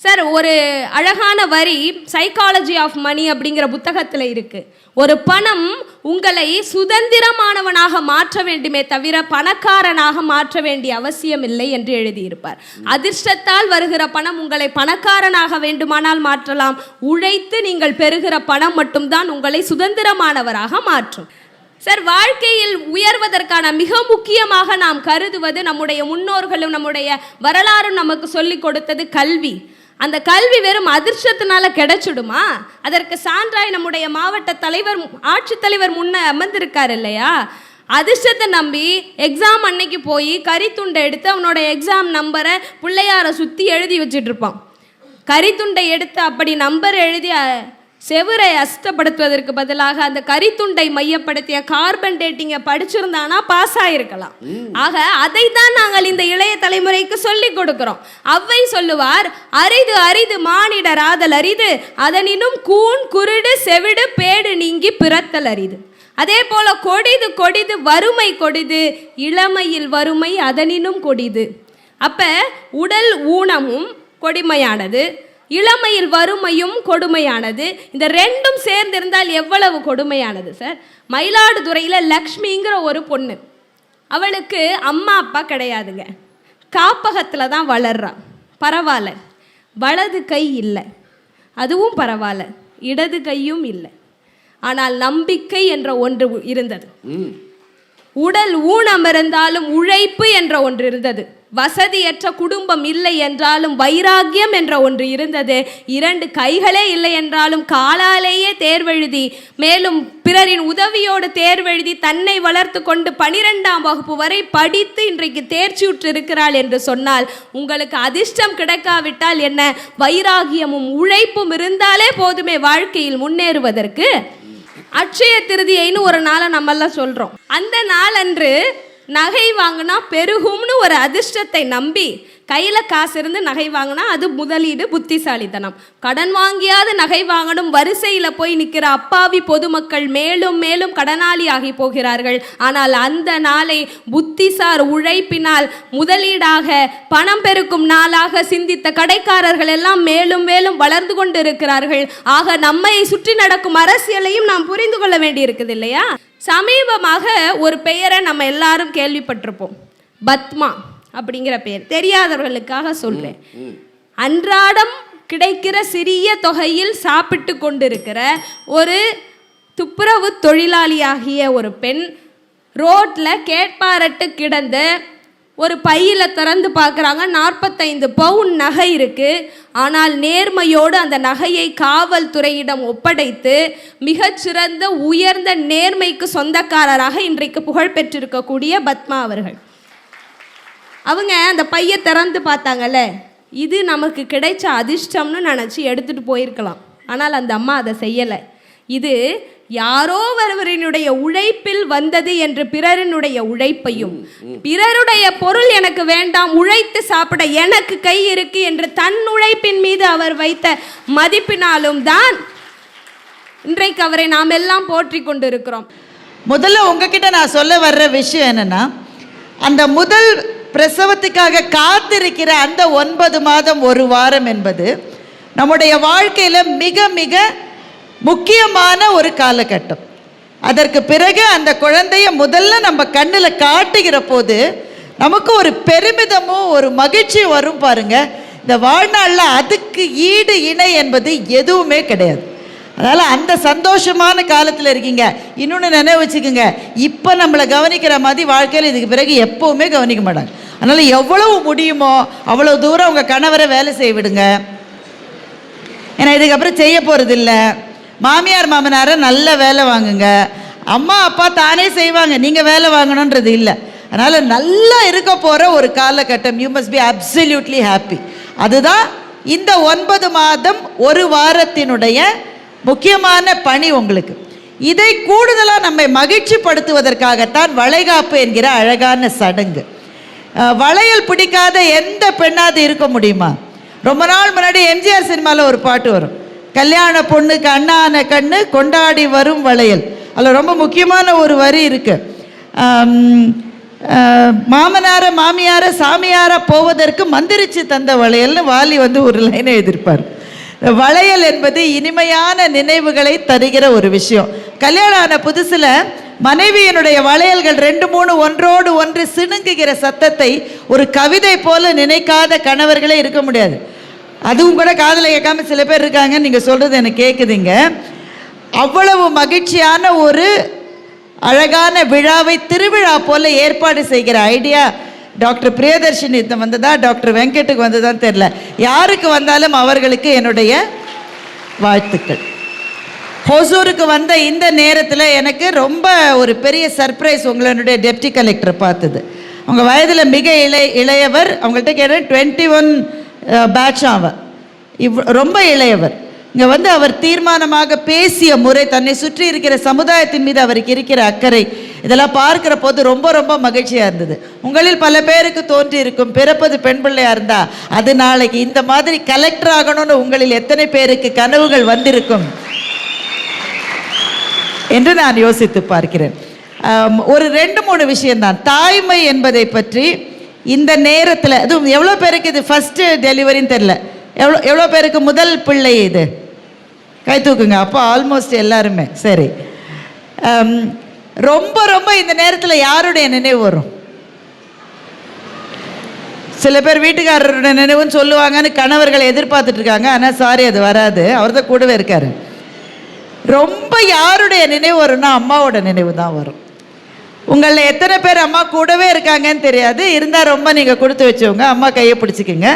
சார், ஒரு அழகான வரி சைக்காலஜி ஆஃப் மணி அப்படிங்கிற புத்தகத்தில் இருக்கு. ஒரு பணம் உங்களை சுதந்திரமானவனாக மாற்ற வேண்டுமே தவிர பணக்காரனாக மாற்ற வேண்டிய அவசியம் இல்லை என்று எழுதியிருப்பார். அதிர்ஷ்டத்தால் வருகிற பணம் உங்களை பணக்காரனாக வேண்டுமானால் மாற்றலாம். உழைத்து நீங்கள் பெறுகிற பணம் மட்டும்தான் உங்களை சுதந்திரமானவராக மாற்றும். சார், வாழ்க்கையில் உயர்வதற்கான மிக முக்கியமாக நாம் கருதுவது, நம்முடைய முன்னோர்களும் நம்முடைய வரலாறும் நமக்கு சொல்லிக் கொடுத்தது கல்வி. அந்த கல்வி வெறும் அதிர்ஷ்டத்தினால கிடைச்சிடுமா? அதற்கு சான்றாய் நம்முடைய மாவட்ட தலைவர், ஆட்சித்தலைவர் முன்ன அமர்ந்திருக்கார் இல்லையா? அதிர்ஷ்டத்தை நம்பி எக்ஸாம் அன்னைக்கு போய் கரித்துண்டை எடுத்து அவனோட எக்ஸாம் நம்பரை பிள்ளையாரை சுற்றி எழுதி வச்சுட்டு இருப்பான். கரித்துண்டை எடுத்து அப்படி நம்பர் எழுதி செவரை அஸ்தப்படுத்துவதற்கு பதிலாக அந்த கரித்துண்டை மையப்படுத்திய கார்பன் டேட்டிங்கை படிச்சிருந்தானா பாஸ் ஆயிருக்கலாம். ஆக அதை தான் நாங்கள் இந்த இளைய தலைமுறைக்கு சொல்லிக் கொடுக்கிறோம். அவ்வை சொல்லுவார், அரிது அரிது மானிடர் ஆதல் அரிது, அதனினும் கூன் குருடு செவிடு பேடு நீங்கி பிறத்தல் அரிது. அதே போல கொடிது கொடிது வறுமை கொடிது, இளமையில் வறுமை அதனினும் கொடிது. அப்ப உடல் ஊனமும் கொடுமையானது, இளமையில் வறுமையும் கொடுமையானது. இந்த ரெண்டும் சேர்ந்திருந்தால் எவ்வளவு கொடுமையானது சார். மயிலாடுதுறையில் லக்ஷ்மிங்கிற ஒரு பொண்ணு, அவளுக்கு அம்மா அப்பா கிடையாதுங்க, காப்பகத்தில் தான் வளர்றான். பரவாயில்ல, வலது கை இல்லை, அதுவும் பரவாயில்ல, இடது கையும் இல்லை. ஆனால் நம்பிக்கை என்ற ஒன்று இருந்தது. உடல் ஊனம் இருந்தாலும் உழைப்பு என்ற ஒன்று இருந்தது. வசதியற்ற குடும்பம் இல்லை என்றாலும் வைராக்கியம் என்ற ஒன்று இருந்தது. 2 கைகளே இல்லை என்றாலும் காலாலேயே தேர்வெழுதி, மேலும் பிறரின் உதவியோடு தேர்வெழுதி தன்னை வளர்த்து கொண்டு 12ஆம் வகுப்பு வரை படித்து இன்றைக்கு தேர்ச்சியுற்று இருக்கிறாள் என்று சொன்னால், உங்களுக்கு அதிர்ஷ்டம் கிடைக்காவிட்டால் என்ன, வைராகியமும் உழைப்பும் இருந்தாலே போதுமே வாழ்க்கையில் முன்னேறுவதற்கு. அட்சய திருதியைன்னு ஒரு நாளை நம்மெல்லாம் சொல்கிறோம். அந்த நாளன்று நகை வாங்கினா பெருகும்னு ஒரு அதிர்ஷ்டத்தை நம்பி கையில் காசு இருந்து நகை வாங்கினா அது முதலீடு, புத்திசாலித்தனம். கடன் வாங்கியாவது நகை வாங்கணும் வரிசையில் போய் நிற்கிற அப்பாவி பொதுமக்கள் மேலும் மேலும் கடனாளி ஆகி போகிறார்கள். ஆனால் அந்த நாளை புத்திசார் உழைப்பினால் முதலீடாக பணம் பெருக்கும் நாளாக சிந்தித்த கடைக்காரர்கள் எல்லாம் மேலும் மேலும் வளர்ந்து கொண்டு இருக்கிறார்கள். ஆக நம்மை சுற்றி நடக்கும் அரசியலையும் நாம் புரிந்து கொள்ள வேண்டி இருக்குது இல்லையா? சமீபமாக ஒரு பெயரை நம்ம எல்லாரும் கேள்விப்பட்டிருப்போம், பத்மா அப்படிங்கிற பெயர். தெரியாதவர்களுக்காக சொல்றேன். அன்றாடம் கிடைக்கிற சிறிய தொகையில் சாப்பிட்டு கொண்டிருக்கிற ஒரு துப்புரவு தொழிலாளியாகிய ஒரு பெண் ரோட்ல கேட்பாரட்டு கிடந்த ஒரு பையில திறந்து பார்க்குறாங்க. 45 பவுன் நகை இருக்கு. ஆனால் நேர்மையோடு அந்த நகையை காவல்துறையிடம் ஒப்படைத்து மிகச்சிறந்த உயர்ந்த நேர்மைக்கு சொந்தக்காரராக இன்றைக்கு புகழ் பெற்றிருக்கக்கூடிய பத்மா அவர்கள். அவங்க அந்த பையை திறந்து பார்த்தாங்கல்ல, இது நமக்கு கிடைச்ச அதிர்ஷ்டம்னு நினச்சி எடுத்துகிட்டு போயிருக்கலாம். ஆனால் அந்த அம்மா அதை செய்யலை. இது யாரோ ஒருவரினுடைய உழைப்பில் வந்தது என்று பிறரினுடைய உழைப்பையும், பிறருடைய பொருள் எனக்கு வேண்டாம், உழைத்து சாப்பிட எனக்கு கை இருக்கு என்று தன் உழைப்பின் மீது அவர் வைத்த மதிப்பினாலும் தான் இன்றைக்கு அவரை நாம் எல்லாம் போற்றி கொண்டிருக்கிறோம். முதல்ல உங்ககிட்ட நான் சொல்ல வர்ற விஷயம் என்னன்னா, அந்த முதல் பிரசவத்துக்காக காத்திருக்கிற அந்த 9 மாதம் 1 வாரம் என்பது நம்முடைய வாழ்க்கையில் மிக மிக முக்கியமான ஒரு காலகட்டம். அதற்கு பிறகு அந்த குழந்தைய முதல்ல நம்ம கண்ணில் காட்டுகிற போது நமக்கு ஒரு பெருமிதமும் ஒரு மகிழ்ச்சியும் வரும் பாருங்க. இந்த வாழ்நாளில் அதுக்கு ஈடு இணை என்பது எதுவுமே கிடையாது. அதனால் அந்த சந்தோஷமான காலத்தில் இருக்கீங்க. இன்னொன்று நினைவு வச்சுக்கோங்க, இப்போ நம்மளை கவனிக்கிற மாதிரி வாழ்க்கையில் இதுக்கு பிறகு எப்போவுமே கவனிக்க மாட்டாங்க. அதனால் எவ்வளவு முடியுமோ அவ்வளோ தூரம் உங்கள் கணவரை வேலை செய்ய விடுங்க. ஏன்னா இதுக்கப்புறம் செய்ய போகிறது இல்லை. மாமியார் மாமனாரை நல்ல வேலை வாங்குங்க. அம்மா அப்பா தானே செய்வாங்க, நீங்கள் வேலை வாங்கணுன்றது இல்லை. அதனால் நல்லா இருக்க போகிற ஒரு காலகட்டம். You must be absolutely happy. அதுதான் இந்த 9 மாதம் 1 வாரத்தினுடைய முக்கியமான பணி உங்களுக்கு. இதை கூடுதலாக நம்மை மகிழ்ச்சி படுத்துவதற்காகத்தான் வளைகாப்பு என்கிற அழகான சடங்கு. வளையல் பிடிக்காத எந்த பெண்ணாவது இருக்க முடியுமா? ரொம்ப நாள் முன்னாடி எம்ஜிஆர் சினிமாவில் ஒரு பாட்டு வரும், கல்யாண பொண்ணுக்கு அண்ணான கண்ணு கொண்டாடி வரும் வளையல். அதில் ரொம்ப முக்கியமான ஒரு வரி இருக்கு, மாமனார மாமியார சாமியார போவதற்கு மந்திரிச்சு தந்த வளையல்னு வாலி ஒரு லைனை எதிர்ப்பார். வளையல் என்பது இனிமையான நினைவுகளை தருகிற ஒரு விஷயம். கல்யாணம் ஆன புதுசில் மனைவியினுடைய வளையல்கள் 2-3 ஒன்றோடு ஒன்று சிணுங்குகிற சத்தத்தை ஒரு கவிதை போல நினைக்காத கணவர்களே இருக்க முடியாது. அதுவும் கூட காதலை கேட்காம சில பேர் இருக்காங்க. நீங்கள் சொல்கிறது எனக்கு கேட்குதுங்க. அவ்வளவு மகிழ்ச்சியான ஒரு அழகான விழாவை திருவிழா போல ஏற்பாடு செய்கிற ஐடியா டாக்டர் பிரியதர்ஷினி வந்ததா, டாக்டர் வெங்கட்டுக்கு வந்ததான்னு தெரியல. யாருக்கு வந்தாலும் அவர்களுக்கு என்னுடைய வாழ்த்துக்கள். ஹொசூருக்கு வந்த இந்த நேரத்தில் எனக்கு ரொம்ப ஒரு பெரிய சர்ப்ரைஸ். உங்களுடைய டெப்டி கலெக்டர் பார்த்தது. அவங்க வயதில் மிக இளையவர். அவங்கள்ட்ட கேட்டேன், 21 பேட்ச் அவர், ரொம்ப இளையவர். இங்கே அவர் தீர்மானமாக பேசிய முறை, தன்னை சுற்றி இருக்கிற சமுதாயத்தின் மீது அவருக்கு இருக்கிற அக்கறை, இதெல்லாம் பார்க்குற போது ரொம்ப ரொம்ப மகிழ்ச்சியாக இருந்தது. உங்களில் பல பேருக்கு தோன்றி இருக்கும், பிறப்பது பெண் பிள்ளையாக இருந்தால் அது நாளைக்கு இந்த மாதிரி கலெக்டர் ஆகணும்னு உங்களில் எத்தனை பேருக்கு கனவுகள் வந்திருக்கும் என்று நான் யோசித்து பார்க்கிறேன். ஒரு 2-3 விஷயம்தான். தாய்மை என்பதை பற்றி இந்த நேரத்தில், அதுவும் எவ்வளோ பேருக்கு இது ஃபஸ்ட்டு டெலிவரின்னு தெரில, எவ்வளோ பேருக்கு முதல் பிள்ளை இது? கை தூக்குங்க. அப்போ ஆல்மோஸ்ட் எல்லாருமே. சரி, ரொம்ப ரொம்ப இந்த நேரத்தில் யாருடைய நினைவு வரும்? சில பேர் வீட்டுக்காரருடைய நினைவுன்னு சொல்லுவாங்கன்னு கணவர்களை எதிர்பார்த்துட்டு இருக்காங்க. ஆனால் சாரி, அது வராது. அவர் தான் கூடவே இருக்காரு. ரொம்ப யாருடைய நினைவு வரும்னா அம்மாவோட நினைவு தான் வரும். உங்களில் எத்தனை பேர் அம்மா கூடவே இருக்காங்கன்னு தெரியாது. இருந்தால் ரொம்ப நீங்கள் கொடுத்து வச்சவங்க, அம்மா கையை பிடிச்சிக்கிங்க.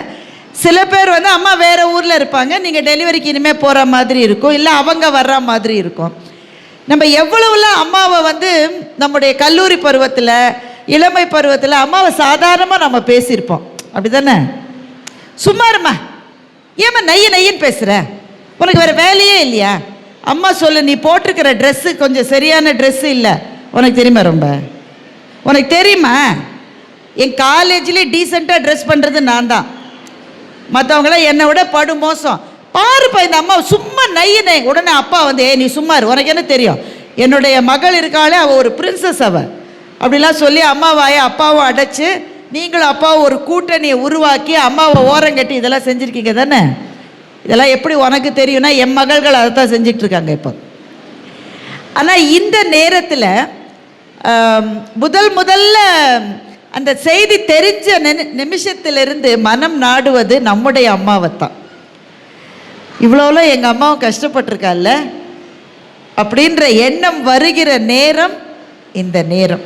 சில பேர் அம்மா வேறு ஊரில் இருப்பாங்க, நீங்கள் டெலிவரிக்கு இனிமேல் போகிற மாதிரி இருக்கும், இல்லை அவங்க வர்ற மாதிரி இருக்கும். நம்ம எவ்வளவுலாம் அம்மாவை நம்முடைய கல்லூரி பருவத்தில், இளமை பருவத்தில் அம்மாவை சாதாரணமாக நம்ம பேசியிருப்போம். அப்படி தானே? சும்மா இருமா, ஏம்மா நைய நையன்னு பேசுகிற, உனக்கு வேறு வேலையே இல்லையா? அம்மா சொல்லு, நீ போட்டிருக்கிற ட்ரெஸ்ஸு கொஞ்சம் சரியான ட்ரெஸ்ஸு இல்லை, உனக்கு தெரியுமா? ரொம்ப உனக்கு தெரியுமா? என் காலேஜ்லேயே டீசெண்டாக ட்ரெஸ் பண்ணுறது நான் தான், மற்றவங்களாம் என்னை விட படு மோசம். பாருப்பா இந்த அம்மா சும்மா நையினே. உடனே அப்பா நீ சும்மா இரு, உனக்கு என்ன தெரியும்? என்னுடைய மகள் இருக்காளே, அவள் ஒரு பிரின்சஸ், அவள் அப்படிலாம் சொல்லி அம்மாவாயை அப்பாவும் அடைச்சி, நீங்களும் அப்பாவும் ஒரு கூட்டணியை உருவாக்கி அம்மாவை ஓரங்கட்டி இதெல்லாம் செஞ்சுருக்கீங்க தானே? இதெல்லாம் எப்படி உனக்கு தெரியும்னா என் மகள்கள் அதை தான் செஞ்சிட்ருக்காங்க இப்போ. ஆனால் இந்த நேரத்தில் முதல்ல அந்த செய்தி தெரிஞ்ச நிமிஷத்திலிருந்து மனம் நாடுவது நம்முடைய அம்மாவைத்தான். இவ்வளோலாம் எங்கள் அம்மாவும் கஷ்டப்பட்டிருக்கால்ல அப்படின்ற எண்ணம் வருகிற நேரம் இந்த நேரம்.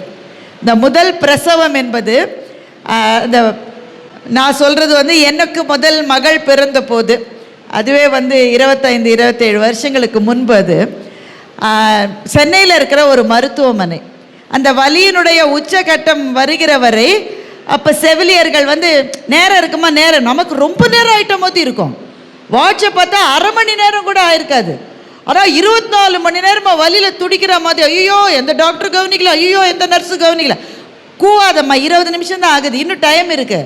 இந்த முதல் பிரசவம் என்பது, இந்த நான் சொல்கிறது எனக்கு முதல் மகள் பிறந்த போது, அதுவே 25-27 வருஷங்களுக்கு முன்பு, அது சென்னையில் இருக்கிற ஒரு மருத்துவமனை. அந்த வலியினுடைய உச்சகட்டம் வருகிற வரை அப்போ செவிலியர்கள் நேரம் இருக்குமா, நேரம் நமக்கு ரொம்ப நேரம் ஆகிட்ட போது இருக்கும். வாட்சை பார்த்தா அரை மணி நேரம் கூட ஆயிருக்காது. ஆனால் 24 மணி நேரமாக வலியில் துடிக்கிற மாதிரி, ஐயோ எந்த டாக்டர் கவனிக்கல, ஐயோ எந்த நர்ஸு கவனிக்கல. கூவாதம்மா, 20 நிமிஷம் தான் ஆகுது, இன்னும் டைம் இருக்கு.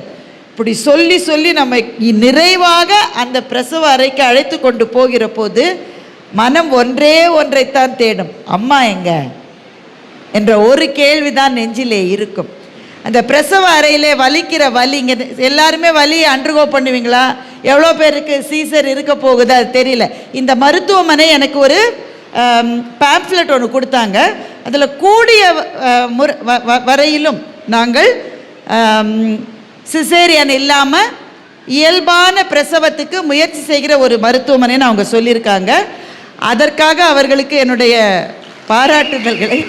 இப்படி சொல்லி சொல்லி நம்ம நிறைவாக அந்த பிரசவ அறைக்கு அழைத்து கொண்டு போகிற போது மனம் ஒன்றைத்தான் தேடும், அம்மா எங்க என்ற ஒரு கேள்விதான் நெஞ்சிலே இருக்கும். அந்த பிரசவ அறையிலே வலிக்கிற வலி, இங்கே எல்லாருமே வலி அண்டர்கோ பண்ணுவீங்களா? எவ்வளோ பேருக்கு சீசர் இருக்க போகுது அது தெரியல. இந்த மருத்துவமனை எனக்கு ஒரு பேம்ப்ளெட் ஒன்று கொடுத்தாங்க. அதில் கூடிய வரையிலும் நாங்கள் சிசேரியன் இல்லாமல் இயல்பான பிரசவத்துக்கு முயற்சி செய்கிற ஒரு மருத்துவமனைன்னு அவங்க சொல்லியிருக்காங்க. அதற்காக அவர்களுக்கு என்னுடைய பாராட்டுதல்களை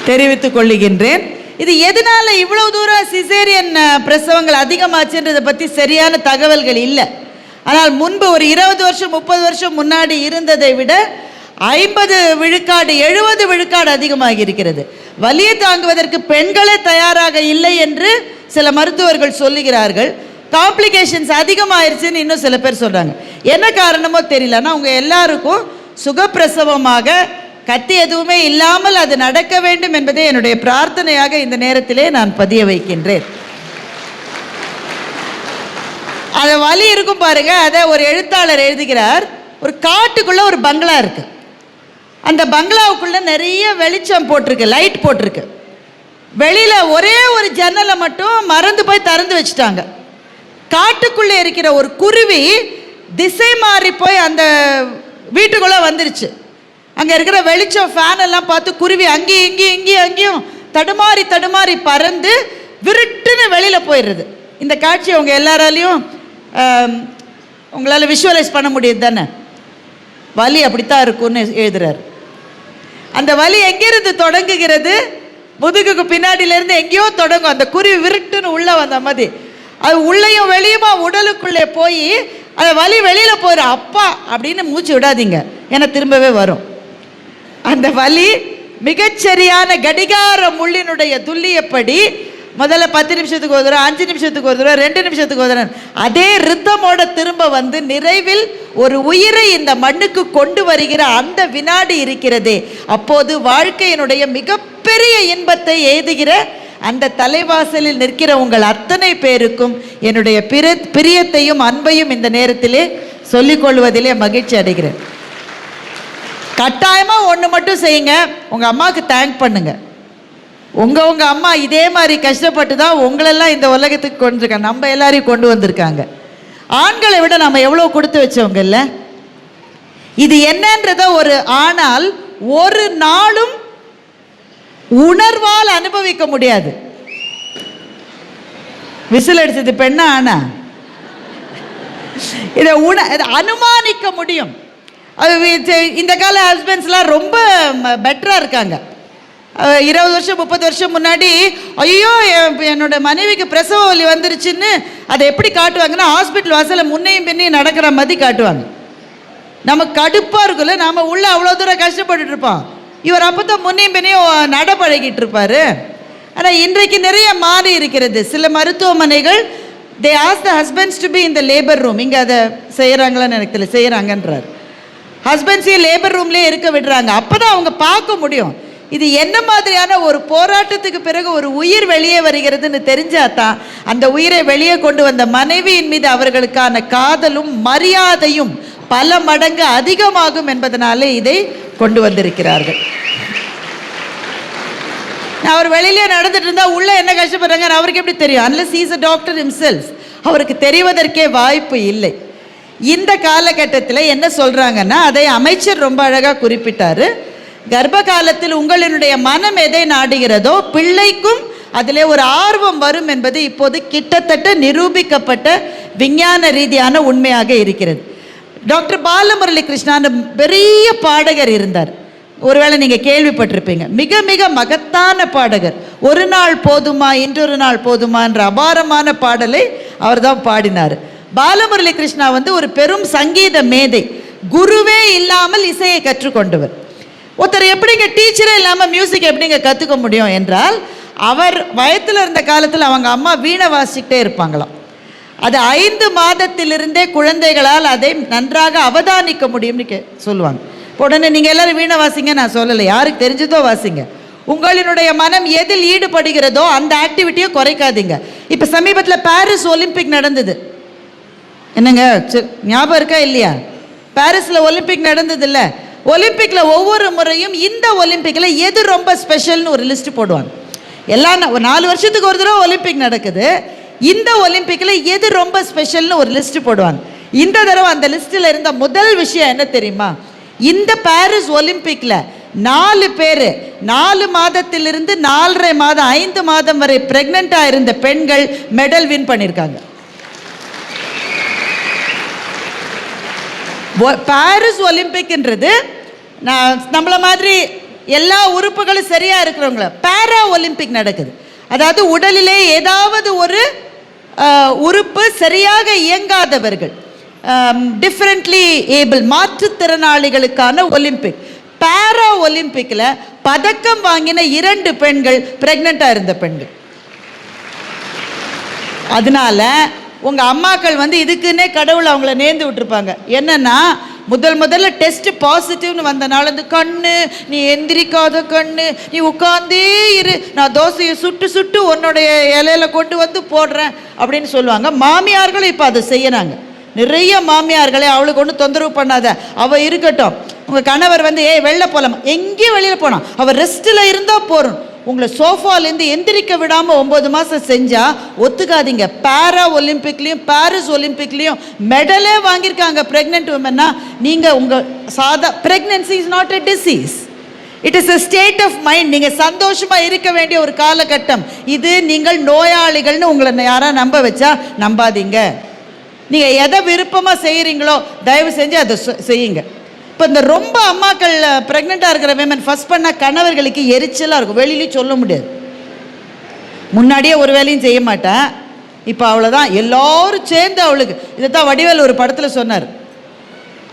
தெரிவித்துக் கொள்ளுகின்றேன். இது எதனால இவ்வளவு தூரம் சிசேரியன் பிரசவங்கள் அதிகமாச்சுன்றதை பற்றி சரியான தகவல்கள் இல்லை. ஆனால் முன்பு ஒரு 20 வருஷம் 30 வருஷம் முன்னாடி இருந்ததை விட 50 விழுக்காடு 70 விழுக்காடு அதிகமாகி இருக்கிறது. வலியை தாங்குவதற்கு பெண்களே தயாராக இல்லை என்று சில மருத்துவர்கள் சொல்லுகிறார்கள். காம்ப்ளிகேஷன்ஸ் அதிகமாயிருச்சுன்னு இன்னும் சில பேர் சொல்கிறாங்க. என்ன காரணமோ தெரியல. ஆனால் அவங்க எல்லாருக்கும் சுகப்பிரசவமாக கத்தி எதுவுமே இல்லாமல் அது நடக்க வேண்டும் என்பதே என்னுடைய பிரார்த்தனையாக இந்த நேரத்திலே நான் பதிய வைக்கின்றேன். அது வலி இருக்கும் பாருங்க. அதை ஒரு எழுத்தாளர் எழுதுகிறார். ஒரு காட்டுக்குள்ள ஒரு பங்களா இருக்கு. அந்த பங்களாவுக்குள்ள நிறைய வெளிச்சம் போட்டிருக்கு, லைட் போட்டிருக்கு. வெளியில ஒரே ஒரு ஜன்னலை மட்டும் மறந்து போய் திறந்து வச்சுட்டாங்க. காட்டுக்குள்ளே இருக்கிற ஒரு குருவி திசை மாறி போய் அந்த வீட்டுக்குள்ள வந்துருச்சு. அங்கே இருக்கிற வெளிச்சம் ஃபேன் எல்லாம் பார்த்து குருவி அங்கேயும் தடுமாறி தடுமாறி பறந்து விருட்டுன்னு வெளியில் போயிடுறது. இந்த காட்சி அவங்க எல்லாராலையும் உங்களால் விஷுவலைஸ் பண்ண முடியுது தானே? வலி அப்படித்தான் இருக்கும்னு எழுதுறாரு. அந்த வலி எங்கிருந்து தொடங்குகிறது? முதுகுக்கு பின்னாடியிலேருந்து எங்கேயோ தொடங்கும். அந்த குருவி விருட்டுன்னு உள்ளே வந்த மாதிரி அது உள்ளேயும் வெளியுமா உடலுக்குள்ளே போய் அந்த வலி வெளியில் போயிடும். அப்பா அப்படின்னு மூச்சு விடாதீங்க, ஏன்னா திரும்பவே வரும். அந்த வலி மிகச்சரியான கடிகார முள்ளினுடைய துல்லியப்படி முதல்ல 10 நிமிஷத்துக்கு ஒரு தடவை, 5 நிமிஷத்துக்கு ஒரு தடவை, 2 நிமிஷத்துக்கு ஒரு தடவை, அதே ரித்தமோட திரும்ப வந்து நிறைவில் ஒரு உயிரை இந்த மண்ணுக்கு கொண்டு வருகிற அந்த வினாடி இருக்கிறதே, அப்போது வாழ்க்கையினுடைய மிகப்பெரிய இன்பத்தை எய்துகிற அந்த தலைவாசலில் நிற்கிற உங்கள் அத்தனை பேருக்கும் என்னுடைய பிரியத்தையும் அன்பையும் இந்த நேரத்திலே சொல்லிக்கொள்வதிலே மகிழ்ச்சி அடைகிறேன். கட்டாயமாக ஒன்று மட்டும் செய்யுங்க, உங்கள் அம்மாவுக்கு தேங்க் பண்ணுங்க. உங்கள் அம்மா இதே மாதிரி கஷ்டப்பட்டு தான் உங்களெல்லாம் இந்த உலகத்துக்கு கொண்டிருக்காங்க, நம்ம எல்லாரையும் கொண்டு வந்திருக்காங்க. ஆண்களை விட நம்ம எவ்வளோ கொடுத்து வச்சவங்க இல்லை? இது என்னன்றத ஒரு ஆணால் ஒரு நாளும் உணர்வால் அனுபவிக்க முடியாது. விசில் அடிச்சது பெண்ணா ஆனா? இதை அனுமானிக்க முடியும். இந்த கால ஹஸ்பண்ட்ஸ்லாம் ரொம்ப பெட்டராக இருக்காங்க. 20 வருஷம் 30 வருஷம் முன்னாடி ஐயோ என்னோட மனைவிக்கு பிரசவ வலி வந்துருச்சுன்னு அதை எப்படி காட்டுவாங்கன்னா, ஹாஸ்பிட்டல் வாசலில் முன்னையும் பின்னையும் நடக்கிற மாதிரி காட்டுவாங்க. நமக்கு கடுப்பாக இருக்குல்ல, நாம் உள்ள அவ்வளோ தூரம் கஷ்டப்பட்டுட்டு இருப்போம். இவர் அப்போ தான் முன்னையும் பின்னையும் நட பழகிட்டு இருப்பார். ஆனால் இன்றைக்கு நிறைய மாறி இருக்கிறது. சில மருத்துவமனைகள் they ask the husbands to be in the labour room. இங்கே அதை செய்கிறாங்களான்னு எனக்கு தெரியல, செய்கிறாங்கன்றார். ஹஸ்பண்ட்ஸையும் லேபர் ரூம்லேயே இருக்க விடுறாங்க. அப்போ தான் அவங்க பார்க்க முடியும் இது என்ன மாதிரியான ஒரு போராட்டத்துக்கு பிறகு ஒரு உயிர் வெளியே வருகிறதுன்னு தெரிஞ்சாதான் அந்த உயிரை வெளியே கொண்டு வந்த மனைவியின் மீது அவர்களுக்கான காதலும் மரியாதையும் பல மடங்கு அதிகமாகும் என்பதனாலே இதை கொண்டு வந்திருக்கிறார்கள். அவர் வெளியிலே நடந்துட்டு இருந்தா உள்ள என்ன கஷ்டப்படுறாங்க அவருக்கு எப்படி தெரியும்? Unless he is a doctor himself. அவருக்கு தெரிவதற்கே வாய்ப்பு இல்லை. இந்த காலகட்டத்தில் என்ன சொல்றாங்கன்னா, அதை அமைச்சர் ரொம்ப அழகாக குறிப்பிட்டாரு. கர்ப்ப காலத்தில் உங்களினுடைய மனம் எதை நாடுகிறதோ பிள்ளைக்கும் அதிலே ஒரு ஆர்வம் வரும் என்பது இப்போது கிட்டத்தட்ட நிரூபிக்கப்பட்ட விஞ்ஞான ரீதியான உண்மையாக இருக்கிறது. டாக்டர் பாலமுரளி கிருஷ்ணான்னு பெரிய பாடகர் இருந்தார். ஒருவேளை நீங்கள் கேள்விப்பட்டிருப்பீங்க. மிக மிக மகத்தான பாடகர். ஒரு நாள் போதுமா இன்றொரு நாள் போதுமா என்ற அபாரமான பாடலை அவர் தான் பாடினார். பாலமுரளி கிருஷ்ணா ஒரு பெரும் சங்கீத மேதை. குருவே இல்லாமல் இசையை கற்றுக்கொண்டவர். ஒருத்தர் எப்படிங்க டீச்சரே இல்லாமல் மியூசிக் எப்படிங்க கற்றுக்க முடியும் என்றால், அவர் வயத்தில் இருந்த காலத்தில் அவங்க அம்மா வீணை வாசிக்கிட்டே இருப்பாங்களாம். அது 5 மாதத்திலிருந்தே குழந்தைகளால் அதை நன்றாக அவதானிக்க முடியும்னு சொல்லுவாங்க. உடனே நீங்கள் எல்லாரும் வீணை வாசிங்க நான் சொல்லலை, யாருக்கு தெரிஞ்சதோ வாசிங்க. உங்களினுடைய மனம் எதில் ஈடுபடுகிறதோ அந்த ஆக்டிவிட்டியை குறைக்காதீங்க. இப்போ சமீபத்தில் பாரிஸ் ஒலிம்பிக் நடந்தது, என்னங்க ஞாபகம் இருக்கா இல்லையா? பாரிஸில் ஒலிம்பிக் நடந்தது இல்லை? ஒலிம்பிக்கில் ஒவ்வொரு முறையும் இந்த ஒலிம்பிக்கில் எது ரொம்ப ஸ்பெஷல்னு ஒரு லிஸ்ட் போடுவாங்க. எல்லாம் 4 வருஷத்துக்கு ஒரு தடவை ஒலிம்பிக் நடக்குது. இந்த ஒலிம்பிக்கில் எது ரொம்ப ஸ்பெஷல்னு ஒரு லிஸ்ட் போடுவாங்க. இந்த தடவை அந்த லிஸ்ட்டில் இருந்த முதல் விஷயம் என்ன தெரியுமா? இந்த பாரிஸ் ஒலிம்பிக்கில் 4 பேர் 4 மாதத்திலிருந்து 4.5 மாதம் 5 மாதம் வரை பிரெக்னெண்ட்டாக இருந்த பெண்கள் மெடல் வின் பண்ணியிருக்காங்க. பாரிஸ் ஒலிம்பிக்ன்றது நம்மள மாதிரி எல்லா உறுப்புகளும் சரியாக இருக்கிறவங்கள பாரா ஒலிம்பிக் நடக்குது. அதாவது உடலிலே ஏதாவது ஒரு உறுப்பு சரியாக இயங்காதவர்கள், டிஃப்ரெண்ட்லி ஏபிள் மாற்றுத்திறனாளிகளுக்கான ஒலிம்பிக். பாரா ஒலிம்பிக்கில் பதக்கம் வாங்கின 2 பெண்கள் பிரெக்னெண்ட்டாக இருந்த பெண்கள். அதனால உங்கள் அம்மாக்கள் இதுக்குன்னே கடவுள் அவங்கள நேர்ந்து விட்டுருப்பாங்க. என்னன்னா முதல்ல டெஸ்ட் பாசிட்டிவ்னு வந்தனால இந்த கண்ணு நீ எந்திரிக்காத கண்ணு, நீ உட்காந்தே இரு, நான் தோசையை சுட்டு உன்னுடைய இலையில கொண்டு வந்து போடுறேன் அப்படின்னு சொல்லுவாங்க. மாமியார்களும் இப்போ அதை செய்யறாங்க. நிறைய மாமியார்களே அவளுக்கு ஒன்றும் தொந்தரவு பண்ணாத, அவள் இருக்கட்டும். உங்கள் கணவர் வெளில போகலாம், எங்கேயும் வெளியில் போனான், அவள் ரெஸ்ட்டில் இருந்தால் போகிறோம். உங்களை சோஃபாலேருந்து எந்திரிக்க விடாமல் 9 மாதம் செஞ்சால் ஒத்துக்காதீங்க. பாரா ஒலிம்பிக்லேயும் பாரிஸ் ஒலிம்பிக்லேயும் மெடலே வாங்கியிருக்காங்க ப்ரெக்னென்ட் உமன்னா. நீங்கள் உங்கள் pregnancy is not a disease, it is a state of mind. நீங்கள் சந்தோஷமாக இருக்க வேண்டிய ஒரு காலகட்டம் இது. நீங்கள் நோயாளிகள்னு உங்களை யாராவது நம்ப வச்சா நம்பாதீங்க. நீங்கள் எதை விருப்பமாக செய்கிறீங்களோ தயவு செஞ்சு அதை செய்யுங்க. இப்போ இந்த ரொம்ப அம்மாக்கள் ப்ரெக்னெண்ட்டாக இருக்கிற விமன் ஃபஸ்ட் பண்ணால் கணவர்களுக்கு எரிச்சலாக இருக்கும், வெளியிலையும் சொல்ல முடியாது. முன்னாடியே ஒரு வேலையும் செய்ய மாட்டேன், இப்போ அவ்வளோதான் எல்லோரும் சேர்ந்து அவளுக்கு. இதைத்தான் வடிவேல் ஒரு படத்தில் சொன்னார்.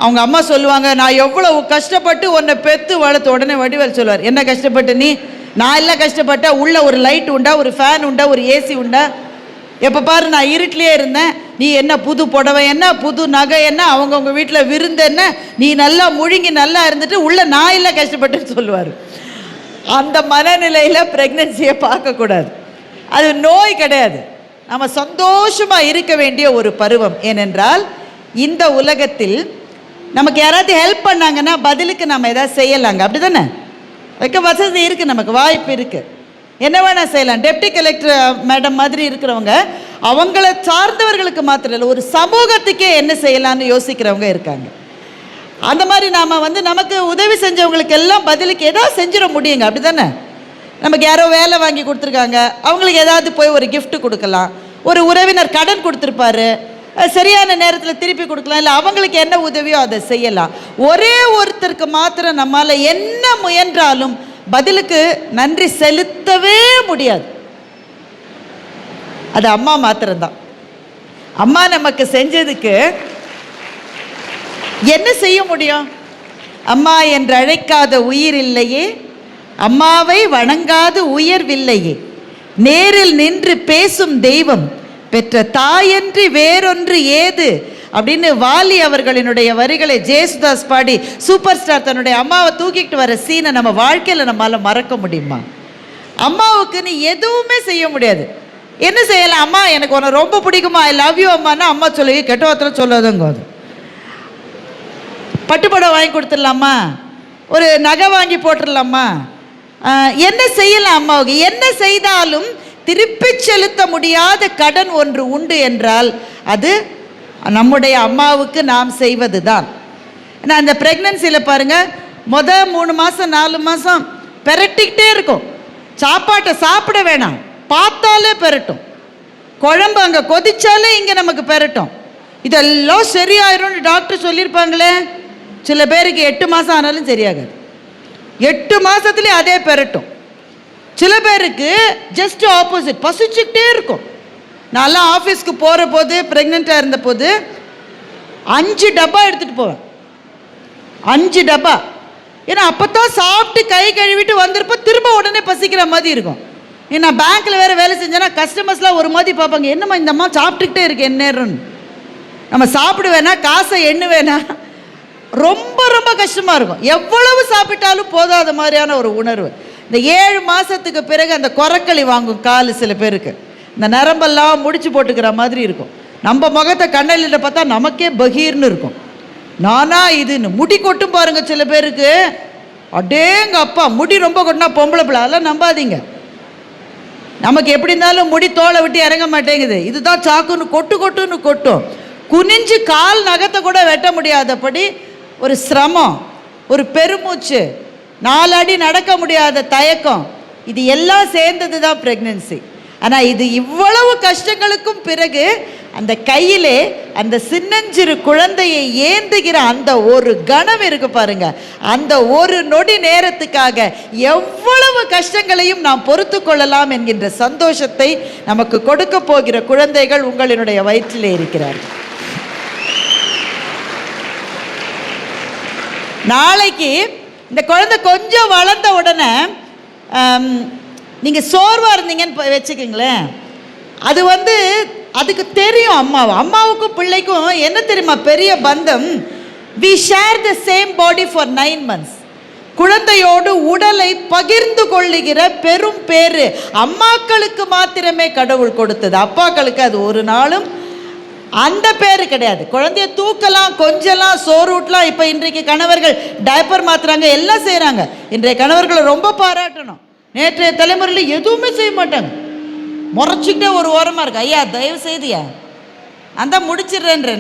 அவங்க அம்மா சொல்லுவாங்க, நான் எவ்வளோ கஷ்டப்பட்டு உன்னை பெற்று வளர்த்து. உடனே வடிவேல் சொல்லுவார், என்ன கஷ்டப்பட்டு நீ? நான் எல்லாம் கஷ்டப்பட்டேன். உள்ள ஒரு லைட் உண்டா, ஒரு ஃபேன் உண்டா, ஒரு ஏசி உண்டா? எப்போ பாரு நான் இருட்டிலே இருந்தேன். நீ என்ன புது புடவை என்ன, புது நகை என்ன, அவங்கவுங்க வீட்டில் விருந்து என்ன, நீ நல்லா முழுங்கி நல்லா இருந்துட்டு உள்ள நான் இல்லை கஷ்டப்பட்டுன்னு சொல்லுவார். அந்த மனநிலையில் ப்ரெக்னென்சியை பார்க்கக்கூடாது. அது நோய் கிடையாது, நம்ம சந்தோஷமாக இருக்க வேண்டிய ஒரு பருவம். ஏனென்றால் இந்த உலகத்தில் நமக்கு யாராவது ஹெல்ப் பண்ணாங்கன்னா பதிலுக்கு நம்ம எதாவது செய்யலாங்க, அப்படி தானே? வைக்க வசதி இருக்குது, நமக்கு வாய்ப்பு இருக்குது, என்ன வேணால் செய்யலாம். டெப்டி கலெக்டர் மேடம் மாதிரி இருக்கிறவங்க அவங்கள சார்ந்தவர்களுக்கு மாத்திரம் இல்லை, ஒரு சமூகத்துக்கே என்ன செய்யலான்னு யோசிக்கிறவங்க இருக்காங்க. அந்த மாதிரி நாம் நமக்கு உதவி செஞ்சவங்களுக்கு எல்லாம் பதிலுக்கு ஏதாவது செஞ்சிட முடியுங்க, அப்படி தானே? நமக்கு யாரோ வேலை வாங்கி கொடுத்துருக்காங்க, அவங்களுக்கு ஏதாவது போய் ஒரு gift கொடுக்கலாம். ஒரு உறவினர் கடன் கொடுத்துருப்பாரு, சரியான நேரத்தில் திருப்பி கொடுக்கலாம். இல்லை அவங்களுக்கு என்ன உதவியோ அதை செய்யலாம். ஒரே ஒருத்தருக்கு மாத்திரம் நம்மால் என்ன முயன்றாலும் பதிலுக்கு நன்றி செலுத்தவே முடியாது. அது அம்மா மாத்திரம்தான். அம்மா நமக்கு செஞ்சதுக்கு என்ன செய்ய முடியும்? அம்மா என்று அழைக்காத உயிர் இல்லையே, அம்மாவை வணங்காத உயர்வில்லையே, நேரில் நின்று பேசும் தெய்வம் பெற்ற தாயன்றி வேறொன்று ஏது அப்படின்னு வாலி அவர்களினுடைய வரிகளை ஜேசுதாஸ் பாடி சூப்பர் ஸ்டார் தன்னுடைய அம்மாவை தூக்கிட்டு வர சீனை நம்ம வாழ்க்கையில் நம்மளால் மறக்க முடியுமா? அம்மாவுக்கு நீ எதுவுமே செய்ய முடியாது. என்ன செய்யலாம்? அம்மா எனக்கு உன்னை ரொம்ப பிடிக்குமா, ஐ லவ் யூ அம்மானா அம்மா சொல்லி கெட்ட வார்த்தை சொல்லாதங்க. அது பட்டுப்படம் வாங்கி கொடுத்துடலாமா, ஒரு நகை வாங்கி போட்டுடலாமா, என்ன செய்யலாம்? அம்மாவுக்கு என்ன செய்தாலும் திருப்பி செலுத்த முடியாத கடன் ஒன்று உண்டு என்றால் அது நம்முடைய அம்மாவுக்கு நாம் செய்வது தான். ஏன்னா அந்த ப்ரெக்னன்சியில் பாருங்கள், 3 மாதம் 4 மாதம் பெரட்டிக்கிட்டே இருக்கும். சாப்பாட்டை சாப்பிட வேணாம், பார்த்தாலே பெரட்டும். குழம்பு அங்கே கொதிச்சாலே இங்கே நமக்கு பெரட்டும். இதெல்லாம் சரியாயிரும்னு டாக்டர் சொல்லியிருப்பாங்களே. சில பேருக்கு 8 மாதம் ஆனாலும் சரியாகாது, 8 மாதத்துலேயே அதே பெரட்டும். சில பேருக்கு ஜஸ்ட் ஆப்போசிட், பசிச்சுக்கிட்டே இருக்கும். நான்லாம் ஆஃபீஸ்க்கு போகிற போது ப்ரெக்னெண்ட்டாக இருந்த போது 5 டப்பா எடுத்துகிட்டு போவேன், 5 டப்பா. ஏன்னா அப்போ தான் சாப்பிட்டு கை கழுவிட்டு வந்திருப்போம், திரும்ப உடனே பசிக்கிற மாதிரி இருக்கும். நான் பேங்க்கில் வேறு வேலை செஞ்சேன்னா கஸ்டமர்ஸ்லாம் ஒரு மாதிரி பார்ப்பாங்க, என்னம்மா இந்த அம்மா சாப்பிட்டுக்கிட்டே இருக்கு என்ன நேரம்னு. நம்ம சாப்பிடுவேனா காசை எண்ணுவேனா, ரொம்ப ரொம்ப கஷ்டமாக இருக்கும். எவ்வளவு சாப்பிட்டாலும் போதாத மாதிரியான ஒரு உணர்வு. இந்த 7 மாதத்துக்கு பிறகு அந்த கொரக்களி வாங்கும் காலு சில பேருக்கு, இந்த நரம்பெல்லாம் முடிச்சு போட்டுக்கிற மாதிரி இருக்கும். நம்ம முகத்தை கண்ணலில் பார்த்தா நமக்கே பகீர்னு இருக்கும். நானா இதுன்னு முடி கொட்டும் பாருங்க சில பேருக்கு, அடேங்க அப்பா முடி ரொம்ப கொட்டினா பொம்பளை பிள்ளை, அதெல்லாம் நம்பாதீங்க. நமக்கு எப்படி இருந்தாலும் முடி தோலை விட்டு இறங்க மாட்டேங்குது, இதுதான் சாக்குன்னு கொட்டுன்னு கொட்டும். குனிஞ்சு கால் நகத்தை கூட வெட்ட முடியாதபடி ஒரு சிரமம், ஒரு பெருமூச்சு, 4 அடி நடக்க முடியாத தயக்கம், இது எல்லாம் சேர்ந்தது தான் ப்ரெக்னென்சி. ஆனால் இது இவ்வளவு கஷ்டங்களுக்கும் பிறகு அந்த கையிலே அந்த சின்னஞ்சிறு குழந்தையை ஏந்துகிற அந்த ஒரு கணம் இருக்கு பாருங்க, அந்த ஒரு நொடி நேரத்துக்காக எவ்வளவு கஷ்டங்களையும் நாம் பொறுத்து கொள்ளலாம் என்கின்ற சந்தோஷத்தை நமக்கு கொடுக்க போகிற குழந்தைகள் உங்களினுடைய வயிற்றிலே இருக்கிறார்கள். நாளைக்கு இந்த குழந்தை கொஞ்சம் வளர்ந்த உடனே நீங்கள் சோர்வாக இருந்தீங்கன்னு வச்சுக்கிங்களேன், அது அதுக்கு தெரியும் அம்மாவுக்கும் பிள்ளைக்கும் என்ன தெரியுமா பெரிய பந்தம், we share the same body for 9 months. குழந்தையோடு உடலை பகிர்ந்து கொள்ளுகிற பெரும் பேரு அம்மாக்களுக்கு மாத்திரமே கடவுள் கொடுத்தது. அப்பாக்களுக்கு அது ஒரு நாளும் அந்த பேரு கிடையாது. குழந்தைய தூக்கலாம், கொஞ்சலாம், சோறு ஊட்டலாம். இப்போ இன்றைக்கு கணவர்கள் டைப்பர் மாத்துறாங்க, எல்லாம் செய்கிறாங்க. இன்றைய கணவர்களை ரொம்ப பாராட்டணும். நேற்றைய தலைமுறையில் எதுவுமே செய்ய மாட்டாங்க, முறைச்சிக்கிட்டே ஒரு ஓரமாக இருக்கு. ஐயா தயவு செய்தியா அந்த முடிச்சிடுறேன்ற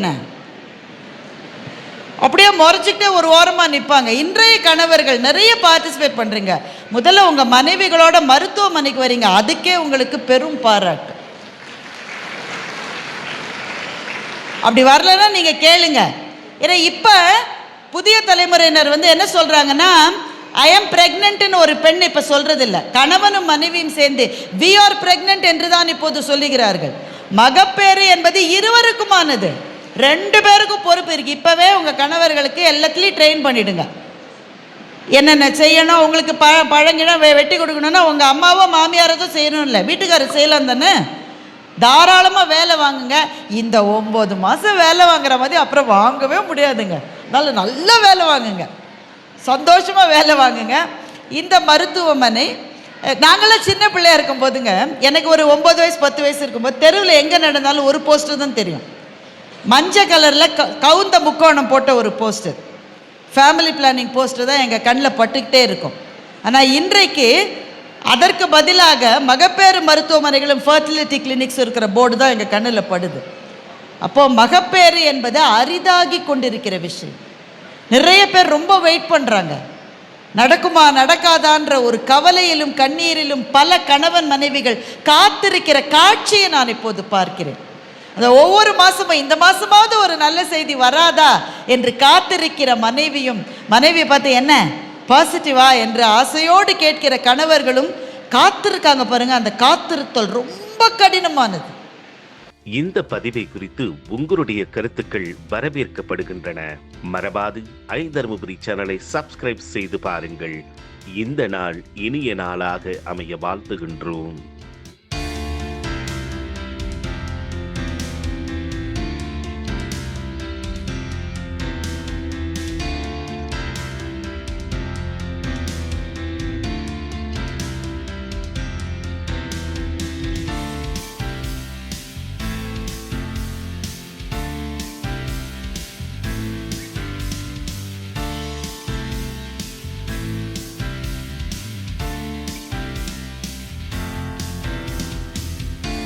அப்படியே முறைச்சிக்கிட்டே ஒரு ஓரமாக நிற்பாங்க. இன்றைய கணவர்கள் நிறைய பார்ட்டிசிபேட் பண்ணுறீங்க. முதல்ல உங்கள் மனைவிகளோட மருத்துவமனைக்கு வரீங்க, அதுக்கே உங்களுக்கு பெரும் பாராட்டு. அப்படி வரலன்னா நீங்கள் கேளுங்க. ஏன்னா இப்போ புதிய தலைமுறையினர் என்ன சொல்கிறாங்கன்னா, ஐ ஆம் பிரெக்னென்ட்னு ஒரு பெண் இப்போ சொல்கிறது இல்லை, கணவனும் மனைவியும் சேர்ந்து வி ஆர் பிரெக்னென்ட் என்று தான் இப்போது சொல்லுகிறார்கள். மகப்பேறு என்பது இருவருக்குமானது, 2 பேருக்கும் பொறுப்பு இருக்குது. இப்போவே உங்கள் கணவர்களுக்கு எல்லாத்துலேயும் ட்ரெயின் பண்ணிவிடுங்க. என்னென்ன செய்யணும், உங்களுக்கு பழங்கிடம் வெட்டி கொடுக்கணுன்னா உங்கள் அம்மாவோ மாமியாரோ தான் செய்யணும், இல்லை வீட்டுக்காரர் செய்யலாம் தானே. தாராளமாக வேலை வாங்குங்க. இந்த 9 மாதம் வேலை வாங்குற மாதிரி அப்புறம் வாங்கவே முடியாதுங்க. அதனால நல்ல வேலை வாங்குங்க, சந்தோஷமாக வேலை வாங்குங்க. இந்த மருத்துவமனை நாங்களாம் சின்ன பிள்ளையா இருக்கும் போதுங்க, எனக்கு ஒரு 9 வயசு 10 வயசு இருக்கும்போது தெருவில் எங்கே நடந்தாலும் ஒரு போஸ்டர் தான் தெரியும். மஞ்சள் கலரில் கவுந்த முக்கோணம் போட்ட ஒரு போஸ்டர், ஃபேமிலி பிளானிங் போஸ்டர் தான் எங்கள் கண்ணில் பட்டுக்கிட்டே இருக்கும். ஆனால் இன்றைக்கு அதற்கு பதிலாக மகப்பேறு மருத்துவமனைகளும் ஃபர்டிலிட்டி கிளினிக்ஸ் இருக்கிற போர்டு தான் எங்கள் கண்ணில் படுது. அப்போது மகப்பேறு என்பது அரிதாகி கொண்டிருக்கிற விஷயம். நிறைய பேர் ரொம்ப வெயிட் பண்ணுறாங்க, நடக்குமா நடக்காதான்ற ஒரு கவலையிலும் கண்ணீரிலும் பல கணவன் மனைவிகள் காத்திருக்கிற காட்சியை நான் இப்போது பார்க்கிறேன். அந்த ஒவ்வொரு மாதமும் இந்த மாதமாவது ஒரு நல்ல செய்தி வராதா என்று காத்திருக்கிற மனைவியும், மனைவியை பார்த்து என்ன பாசிட்டிவா என்று ஆசையோடு கேட்கிற கணவர்களும் காத்திருக்காங்க பாருங்க. அந்த காத்திருத்தல் ரொம்ப கடினமானது. இந்த பதிவை குறித்து உங்களுடைய கருத்துக்கள் வரவேற்கப்படுகின்றன. மறவாது ஐதருமபுரி சேனலை சப்ஸ்கிரைப் செய்து பாருங்கள். இந்த நாள் இனிய நாளாக அமைய வாழ்த்துகின்றோம்.